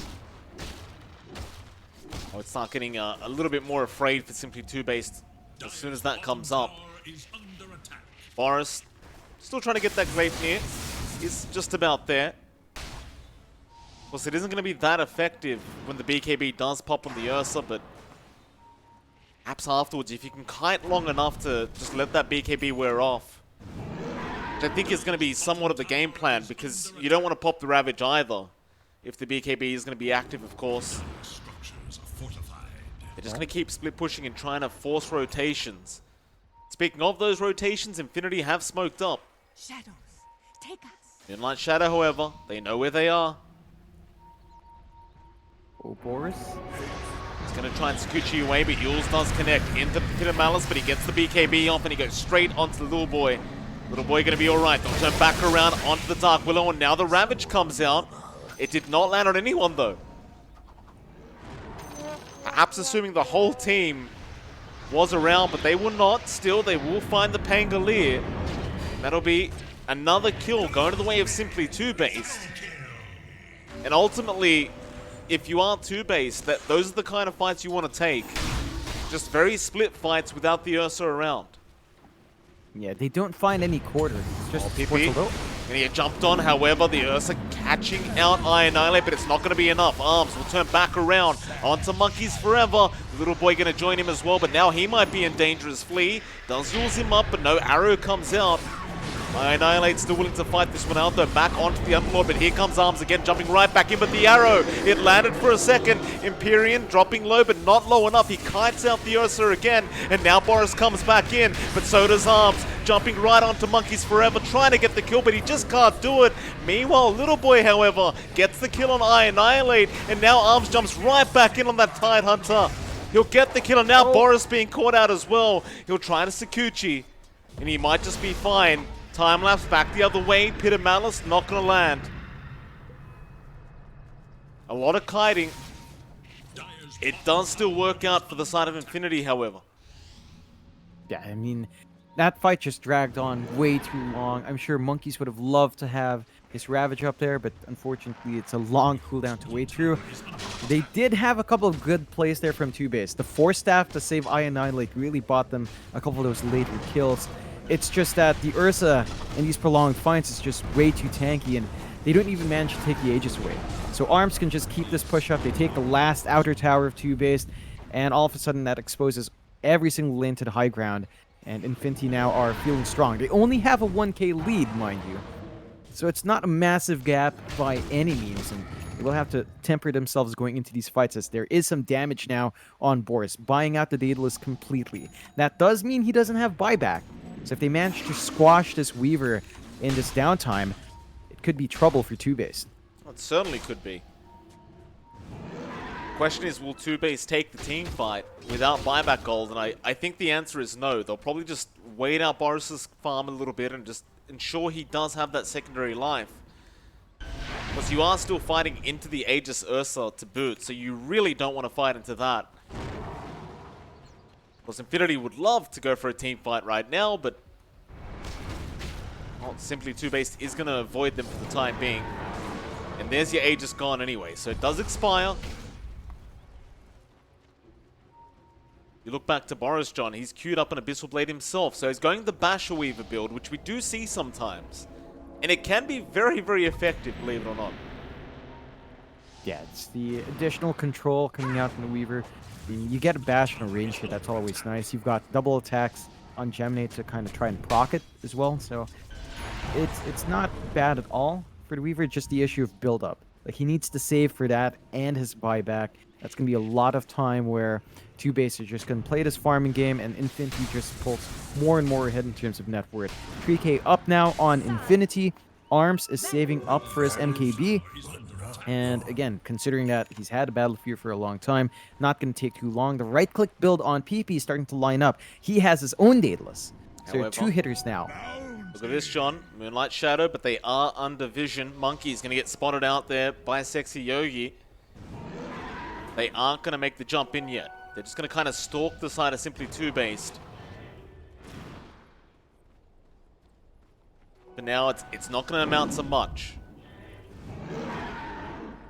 I would start getting a little bit more afraid for simply TOOBASED as soon as that comes up. Boris still trying to get that Gleipnir. He's just about there. Of course, it isn't going to be that effective when the BKB does pop on the Ursa, but perhaps afterwards, if you can kite long enough to just let that BKB wear off. Which I think is going to be somewhat of the game plan, because you don't want to pop the Ravage either, if the BKB is going to be active, of course. They're just going to keep split pushing and trying to force rotations. Speaking of those rotations, Infinity have smoked up. Shadows, take us. Moonlight Shadow, however, they know where they are. Oh, Boris. He's going to try and scooch you away, but Yules does connect into the Pit of Malice, but he gets the BKB off and he goes straight onto the little boy. Little boy gonna be alright. They'll turn back around onto the Dark Willow, and now the Ravage comes out. It did not land on anyone, though. Perhaps assuming the whole team was around, but they were not. Still, they will find the Pangolier. That'll be another kill going to the way of simply TOOBASED. And ultimately, if you are TOOBASED, those are the kind of fights you want to take. Just very split fights without the Ursa around. Yeah, they don't find any quarter. It's just PP gonna get jumped on. However, the Ursa catching out Annihilate, but it's not gonna be enough. Arms will turn back around onto Monkeys Forever. The little boy gonna join him as well, but now he might be in danger as Flea does use him up, but no arrow comes out. Annihilate still willing to fight this one out though. Back onto the Underlord, but here comes Arms again, jumping right back in, but the arrow, it landed for a second. Empyrean dropping low, but not low enough. He kites out the Ursa again, and now Boris comes back in, but so does Arms. Jumping right onto Monkeys Forever, trying to get the kill, but he just can't do it. Meanwhile, Little Boy, however, gets the kill on Annihilate, and now Arms jumps right back in on that Tidehunter. He'll get the kill, and now Boris being caught out as well. He'll try to Sakuchi, and he might just be fine. Time lapse back the other way. Pit of Malice not gonna land. A lot of kiting. It does still work out for the side of Infinity, however. Yeah, I mean, that fight just dragged on way too long. I'm sure Monkeys would have loved to have his Ravage up there, but unfortunately it's a long cooldown to wait through. They did have a couple of good plays there from TOOBASED. The Force Staff to save Annihilate really bought them a couple of those later kills. It's just that the Ursa in these prolonged fights is just way too tanky, and they don't even manage to take the Aegis away. So Arms can just keep this push up. They take the last outer tower of TOOBASED, and all of a sudden that exposes every single lane to the high ground, and Infinity now are feeling strong. They only have a 1k lead, mind you. So it's not a massive gap by any means, and they will have to temper themselves going into these fights as there is some damage now on Boris, buying out the Daedalus completely. That does mean he doesn't have buyback. So if they manage to squash this Weaver in this downtime, it could be trouble for TOOBASED. It certainly could be. Question is, will TOOBASED take the team fight without buyback gold? And I think the answer is no. They'll probably just wait out Boris's farm a little bit and just ensure he does have that secondary life. Because you are still fighting into the Aegis Ursa to boot, so you really don't want to fight into that. Because Infinity would love to go for a team fight right now, but well, simply TOOBASED is going to avoid them for the time being. And there's your Aegis gone anyway, so it does expire. You look back to Boris John, he's queued up an Abyssal Blade himself, so he's going the Basher Weaver build, which we do see sometimes. And it can be very, very effective, believe it or not. Yeah, it's the additional control coming out from the Weaver. You get a bash and a range hit, that's always nice. You've got double attacks on Geminate to kind of try and proc it as well, so it's not bad at all for the Weaver, just the issue of build-up. Like, he needs to save for that and his buyback. That's going to be a lot of time where TOOBASED are just going to play this farming game, and Infinity just pulls more and more ahead in terms of net worth. 3k up now on Infinity. Arms is saving up for his MKB. And again, considering that he's had a Battle Fear for a long time, not going to take too long. The right-click build on PP is starting to line up. He has his own Daedalus. So there are 2 hitters now. Look at this, John. Moonlight Shadow, but they are under vision. Monkey's going to get spotted out there by Sexy Yogi. They aren't going to make the jump in yet. They're just going to kind of stalk the side of simply TOOBASED. But now it's not going to amount to much.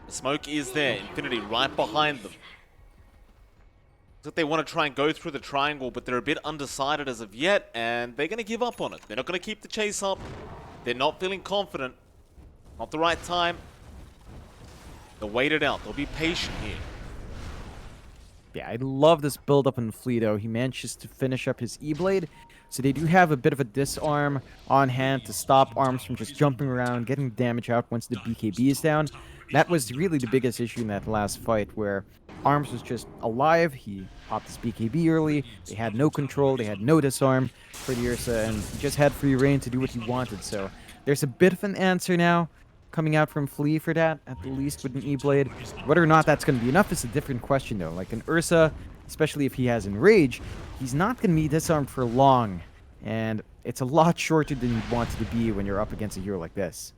The smoke is there. Infinity right behind them. Looks like they want to try and go through the triangle, but they're a bit undecided as of yet, and they're going to give up on it. They're not going to keep the chase up. They're not feeling confident. Not the right time. They'll wait it out. They'll be patient here. Yeah, I love this build-up in Fleeto. He manages to finish up his E-Blade. So they do have a bit of a disarm on hand to stop Arms from just jumping around, getting damage out once the BKB is down. That was really the biggest issue in that last fight, where Arms was just alive. He popped his BKB early. They had no control. They had no disarm for the Ursa, and he just had free reign to do what he wanted. So there's a bit of an answer now coming out from Flea for that, at the least with an E-Blade. Whether or not that's going to be enough is a different question, though. Like an Ursa, especially if he has Enrage, he's not going to be disarmed for long and it's a lot shorter than you'd want it to be when you're up against a hero like this.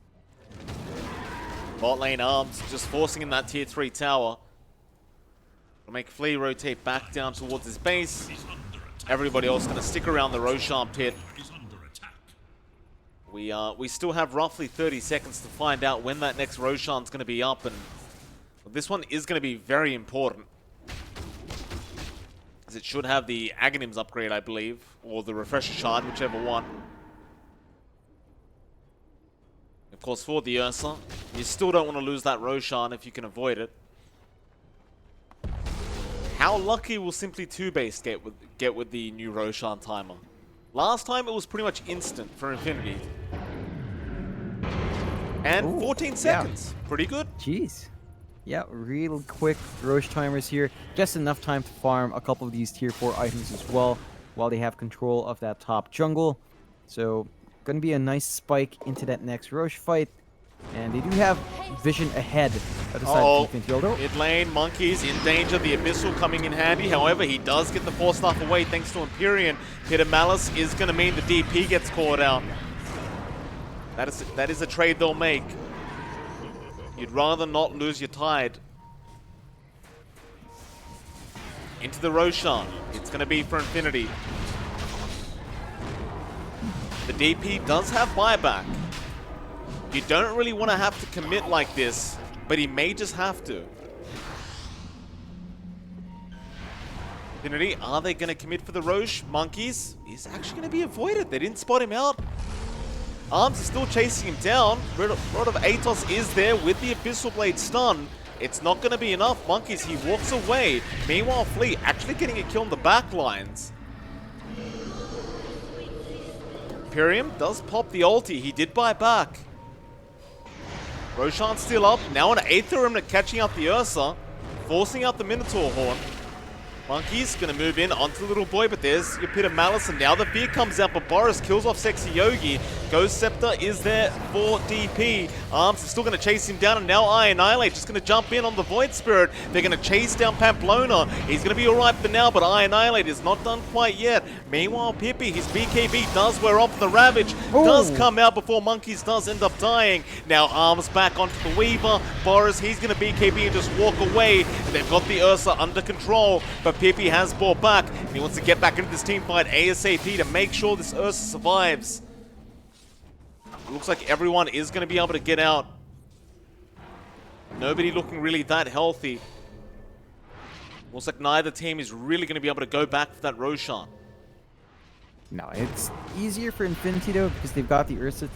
Bot lane Arms just forcing in that tier 3 tower. Will make Flea rotate back down towards his base. Everybody else going to stick around the Roshan pit. We still have roughly 30 seconds to find out when that next Roshan's going to be up, and this one is going to be very important, as it should have the Aghanims upgrade, I believe, or the Refresher Shard, whichever one. Of course, for the Ursa, you still don't want to lose that Roshan if you can avoid it. How lucky will Simply TOOBASED get with the new Roshan timer? Last time it was pretty much instant for Infinity. And Ooh, 14 seconds. Yeah. Pretty good. Jeez. Yeah, real quick Roche timers here. Just enough time to farm a couple of these tier 4 items as well, while they have control of that top jungle. So, gonna be a nice spike into that next Roche fight. And they do have vision ahead at the side of Infinity. Mid lane, Monkeys in danger. The Abyssal coming in handy. However, he does get the Force Staff away thanks to Empyrean. Pit of Malice is going to mean the DP gets caught out. That is a trade they'll make. You'd rather not lose your Tide. Into the Roshan. It's going to be for Infinity. The DP does have buyback. You don't really want to have to commit like this, but he may just have to. Infinity, are they going to commit for the Roche? Monkeys is actually going to be avoided. They didn't spot him out. Arms is still chasing him down. Rod of Atos is there with the Abyssal Blade stun. It's not going to be enough. Monkeys, he walks away. Meanwhile, Flea actually getting a kill on the back lines. Imperium does pop the ulti. He did buy back. Roshan's still up. Now an Aether Remnant catching out the Ursa. Forcing out the Minotaur Horn. Monkey's gonna move in onto the little boy, but there's your Pit of Malice, and now the fear comes out, but Boris kills off Sexy Yogi. Ghost Scepter is there for DP. Arms is still gonna chase him down, and now Annihilate just gonna jump in on the Void Spirit. They're gonna chase down Pamplona. He's gonna be alright for now, but Annihilate is not done quite yet. Meanwhile, Pippi, his BKB does wear off. The Ravage does come out before Monkeys does end up dying. Now Arms back onto the Weaver. Boris, he's gonna BKB and just walk away. And they've got the Ursa under control, but Pippi has brought back, and he wants to get back into this team fight ASAP to make sure this Ursa survives. It looks like everyone is going to be able to get out. Nobody looking really that healthy. Looks like neither team is really going to be able to go back for that Roshan. No, it's easier for Infinity though, because they've got the Ursa,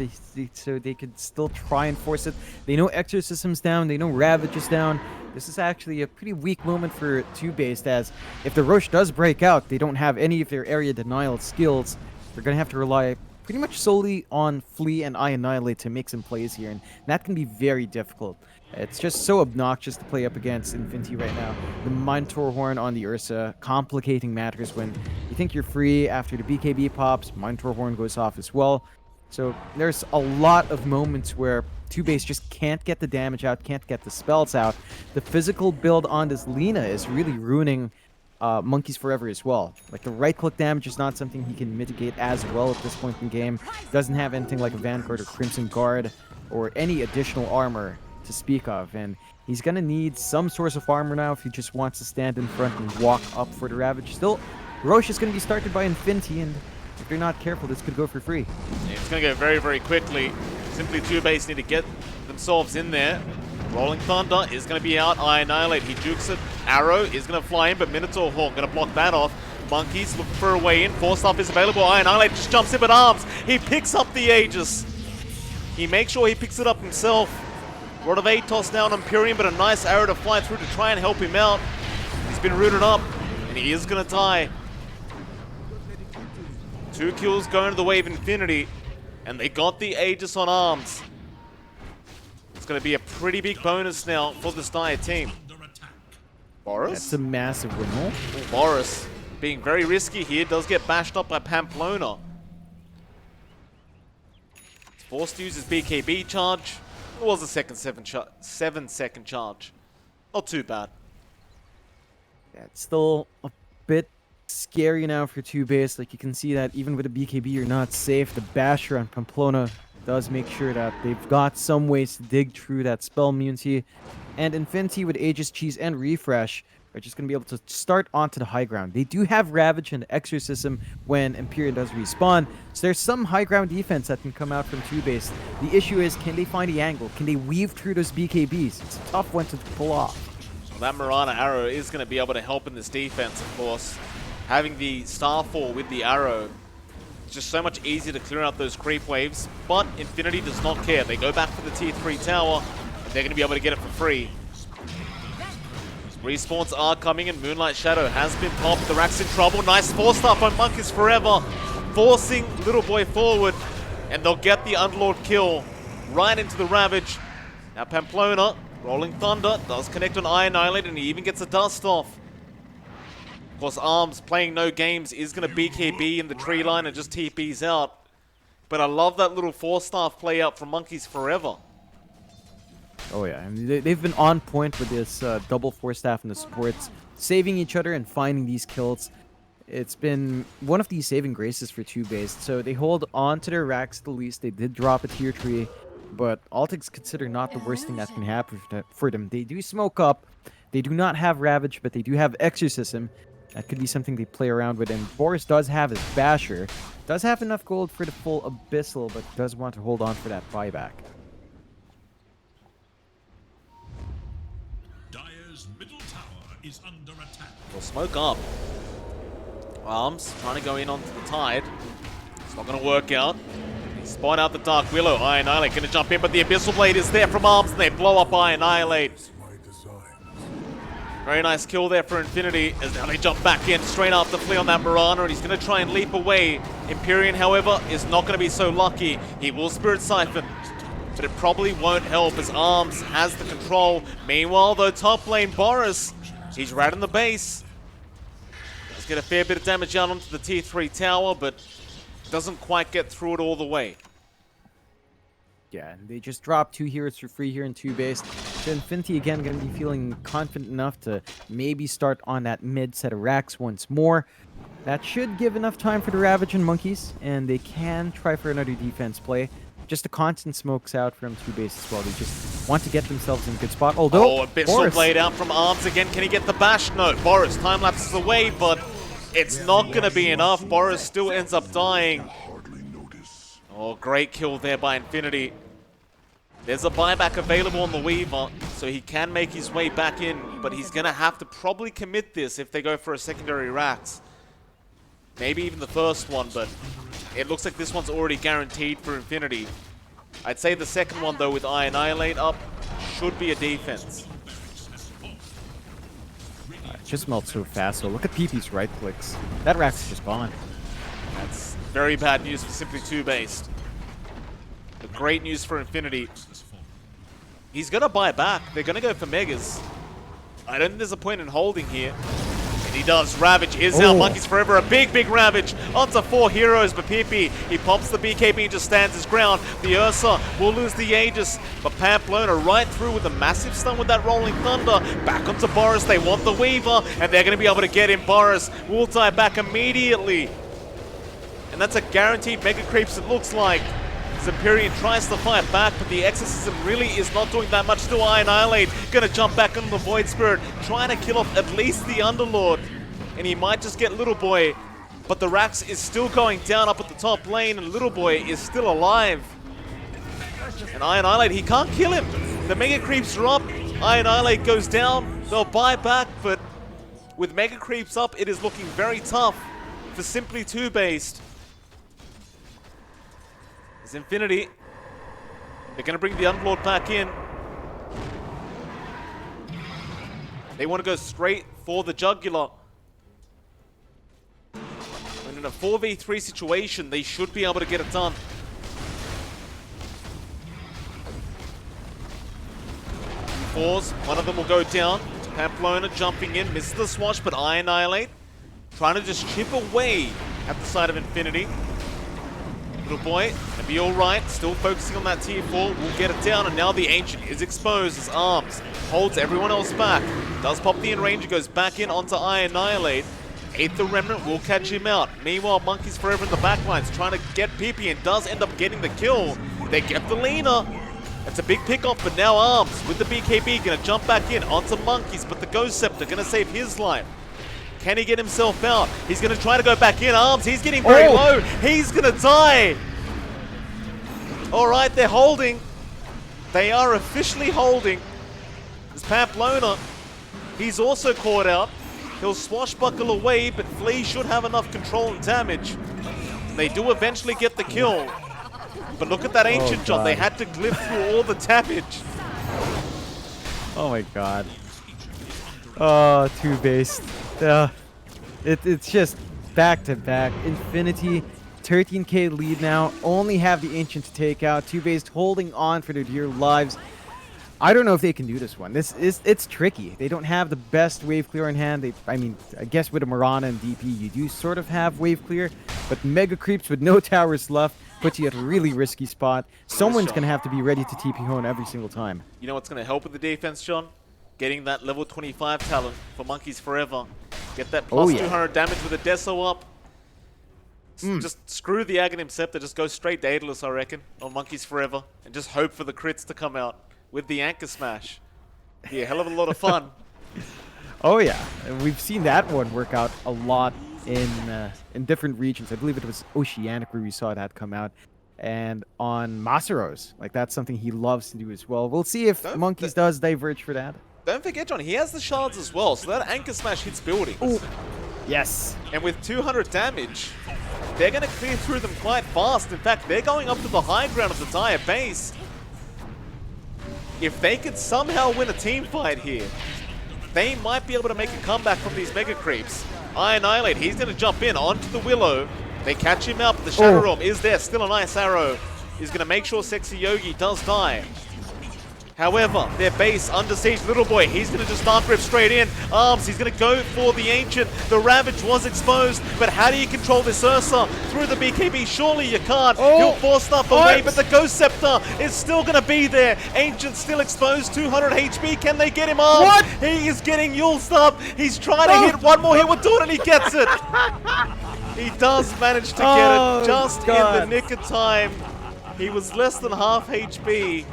so they could still try and force it. They know Exorcism's down, they know Ravage is down. This is actually a pretty weak moment for TOOBASED, as if the Roche does break out, they don't have any of their area denial skills. They're going to have to rely pretty much solely on Flea and Annihilate to make some plays here, and that can be very difficult. It's just so obnoxious to play up against Infinity right now. The Minotaur Horn on the Ursa, complicating matters when you think you're free after the BKB pops, Minotaur Horn goes off as well. So there's a lot of moments where TOOBASED just can't get the damage out, can't get the spells out. The physical build on this Lina is really ruining Monkeys forever as well. Like, the right-click damage is not something he can mitigate as well at this point in the game. Doesn't have anything like a Vanguard or Crimson Guard or any additional armor to speak of, and he's gonna need some source of armor now if he just wants to stand in front and walk up for the Ravage. Still, Roche is gonna be started by Infinity, and if they're not careful, this could go for free. Yeah, it's gonna go very, very quickly. Simply TOOBASED need to get themselves in there. Rolling Thunder is going to be out. Annihilate, he jukes it. Arrow is going to fly in, but Minotaur Horn going to block that off. Monkeys looking for a way in. Force Staff is available. Annihilate just jumps in, but Arms, he picks up the Aegis. He makes sure he picks it up himself. Rod of Atos now on Empyrean, but a nice arrow to fly through to try and help him out. He's been rooted up, and he is going to die. 2 kills going to the Wave Infinity, and they got the Aegis on Arms. It's going to be a pretty big bonus now for this Dire team. Boris? That's a massive win. Well, Boris, being very risky here, does get bashed up by Pamplona. He's forced to use his BKB charge. It was a 7-second charge. Not too bad. Yeah, it's still a bit scary now for 2-base. Like, you can see that even with a BKB, you're not safe. The Basher on Pamplona does make sure that they've got some ways to dig through that spell immunity. And Infinity with Aegis, Cheese, and Refresh are just going to be able to start onto the high ground. They do have Ravage and Exorcism when Empyrean does respawn, so there's some high ground defense that can come out from 2-base. The issue is, can they find the angle? Can they weave through those BKBs? It's a tough one to pull off. Well, that Mirana arrow is going to be able to help in this defense, of course. Having the Starfall with the arrow, it's just so much easier to clear out those creep waves, but Infinity does not care. They go back for the tier 3 tower, and they're going to be able to get it for free. Respawns are coming, and Moonlight Shadow has been popped. The Rack's in trouble. Nice 4-star by Monkeys Forever, forcing Little Boy forward, and they'll get the Underlord kill right into the Ravage. Now Pamplona, Rolling Thunder, does connect on Annihilate, and he even gets a dust off. Of course, Arms, playing no games, is going to BKB in the tree line and just TPs out. But I love that little 4-star play out from Monkeys Forever. Oh yeah, I mean, they've been on point with this double 4-staff in the supports, saving each other and finding these kills. It's been one of these saving graces for 2-base. So they hold on to their racks at the least. They did drop a tier 3, but all things considered, not the worst thing that can happen for them. They do smoke up. They do not have Ravage, but they do have Exorcism. That could be something they play around with. And Boris does have his Basher. Does have enough gold for the full Abyssal, but does want to hold on for that buyback. Middle tower is under attack. We'll smoke up. Arms trying to go in onto the Tide. It's not going to work out. They spawn out the Dark Willow. Annihilate going to jump in, but the Abyssal Blade is there from Arms, and they blow up Annihilate. Very nice kill there for Infinity, as now they jump back in straight after Flea on that Mirana, and he's going to try and leap away. Empyrean, however, is not going to be so lucky. He will Spirit Siphon, but it probably won't help as Arms has the control. Meanwhile, though, top lane Boris, he's right in the base. Does get a fair bit of damage out onto the tier 3 tower, but doesn't quite get through it all the way. Yeah, and they just dropped 2 heroes for free here in 2-base. So Infinity, again, going to be feeling confident enough to maybe start on that mid set of racks once more. That should give enough time for the Ravage and Monkeys, and they can try for another defense play. Just a constant smokes out from 2-base as well. They just want to get themselves in a good spot. Although, Abyssal Blade played out from Arms again. Can he get the bash? No. Boris time lapses away, but it's not going to be enough. Boris still ends up dying. Oh, great kill there by Infinity. There's a buyback available on the Weaver, so he can make his way back in, but he's going to have to probably commit this if they go for a secondary Rax. Maybe even the first one, but it looks like this one's already guaranteed for Infinity. I'd say the second one, though, with Annihilate up, should be a defense. It just melts so fast, so look at PP's right clicks. That Rax is just gone. That's very bad news for Simply 2-based. But great news for Infinity. He's going to buy back. They're going to go for Megas. I don't think there's a point in holding here. And he does. Ravage is out. Monkeys Forever. A big, big Ravage onto 4 heroes. But PP, he pops the BKB and just stands his ground. The Ursa will lose the Aegis. But Pamplona right through with a massive stun with that Rolling Thunder. Back onto Boris. They want the Weaver. And they're going to be able to get him. Boris will die back immediately. And that's a guaranteed Mega Creeps, it looks like. Empyrean tries to fight back, but the Exorcism really is not doing that much to Annihilate. Gonna jump back into the Void Spirit, trying to kill off at least the Underlord. And he might just get Little Boy, but the Rax is still going down up at the top lane, and Little Boy is still alive. And Annihilate, he can't kill him. The Mega Creeps are up, Annihilate goes down, they'll buy back, but with Mega Creeps up, it is looking very tough for Simply 2-based. Infinity, they're going to bring the Underlord back in. They want to go straight for the Jugular. And in a 4v3 situation, they should be able to get it done. Fours, one of them will go down. Pamplona jumping in, misses the swatch, but Annihilate trying to just chip away at the side of Infinity. Little Boy, and be alright, still focusing on that tier 4, will get it down, and now the Ancient is exposed as Arms holds everyone else back. Does pop the Enranger, goes back in onto Annihilate. Aether Remnant will catch him out. Meanwhile, Monkeys Forever in the backlines trying to get PP and does end up getting the kill. They get the Lina. It's a big pick-off, but now Arms with the BKB gonna jump back in onto Monkeys, but the Ghost Scepter gonna save his life. Can he get himself out? He's gonna try to go back in. Arms, he's getting very low. He's gonna die. All right, they're holding. They are officially holding. There's Pamplona. He's also caught out. He'll swashbuckle away, but Flea should have enough control and damage. They do eventually get the kill. But look at that Ancient John. They had to glyph through all the damage. Oh my god. Oh, two-based. It's just back-to-back. Infinity, 13k lead now. Only have the Ancient to take out. Two-based holding on for their dear lives. I don't know if they can do this one. It's tricky. They don't have the best wave clear in hand. I mean, I guess with a Mirana and DP, you do sort of have wave clear, but mega creeps with no towers left puts you at a really risky spot. Someone's gonna have to be ready to TP home every single time. You know what's gonna help with the defense, John? Getting that level 25 talent for Monkeys Forever. Get that plus 200 damage with a Deso up. Just screw the Aghanim Scepter. Just go straight Daedalus, I reckon, on Monkeys Forever, and just hope for the crits to come out with the Anchor Smash. Be a hell of a lot of fun. Oh yeah, we've seen that one work out a lot in different regions. I believe it was Oceanic where we saw that come out, and on Masaros, like that's something he loves to do as well. We'll see if Monkeys does diverge for that. Don't forget, John, he has the shards as well, so that Anchor Smash hits buildings. Ooh. Yes. And with 200 damage, they're going to clear through them quite fast. In fact, they're going up to the high ground of the Dire base. If they could somehow win a team fight here, they might be able to make a comeback from these Mega Creeps. Annihilate, he's going to jump in onto the Willow. They catch him out, but the Shadow Realm is there. Still a nice arrow. He's going to make sure Sexy Yogi does die. However, their base under siege. Little Boy, he's going to just Dark Grip straight in. Arms, he's going to go for the Ancient. The Ravage was exposed, but how do you control this Ursa through the BKB? Surely you can't. He'll force stuff away, but the Ghost Scepter is still going to be there. Ancient still exposed, 200 HP. Can they get him up? What? He is getting Yuled up. He's trying to hit one more hit with Dawn, and he gets it. He does manage to get it just in the nick of time. He was less than half HP.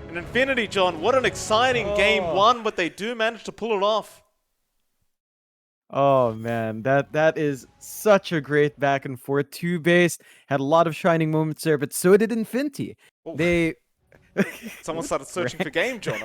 And Infinity, John, what an exciting game one, but they do manage to pull it off. Oh man, that is such a great back and forth. Two-based had a lot of shining moments there, but so did Infinity. They someone started searching for game, John.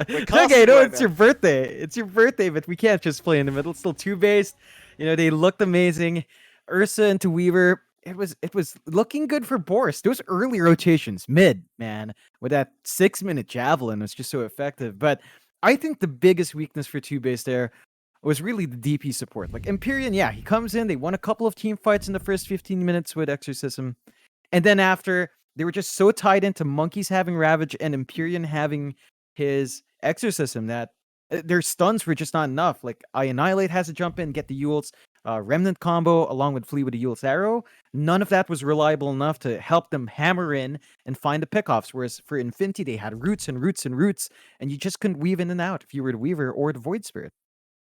Okay, no, it's your birthday. It's your birthday, but we can't just play in the middle. It's still two-based. You know, they looked amazing. Ursa into Weaver. It was looking good for Boris. Those early rotations, mid, man, with that 6-minute javelin was just so effective. But I think the biggest weakness for two-base there was really the DP support. Like Empyrean, yeah, he comes in, they won a couple of team fights in the first 15 minutes with Exorcism. And then after, they were just so tied into Monkeys having Ravage and Empyrean having his Exorcism that their stuns were just not enough. Like Annihilate has to jump in, get the Yules. Remnant combo along with Flea with a Yule's Arrow. None of that was reliable enough to help them hammer in and find the pickoffs. Whereas for Infinity, they had roots and roots and roots, and you just couldn't weave in and out if you were the Weaver or the Void Spirit.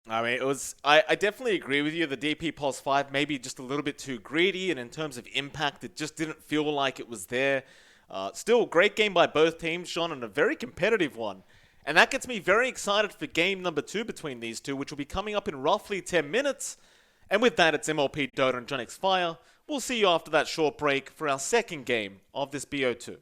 I mean, it was. I definitely agree with you. The DP Pulse 5 maybe just a little bit too greedy, and in terms of impact, it just didn't feel like it was there. Still, great game by both teams, John, and a very competitive one. And that gets me very excited for game number 2 between these two, which will be coming up in roughly 10 minutes. And with that, it's MLP Dota and JohnXFire. We'll see you after that short break for our second game of this BO2.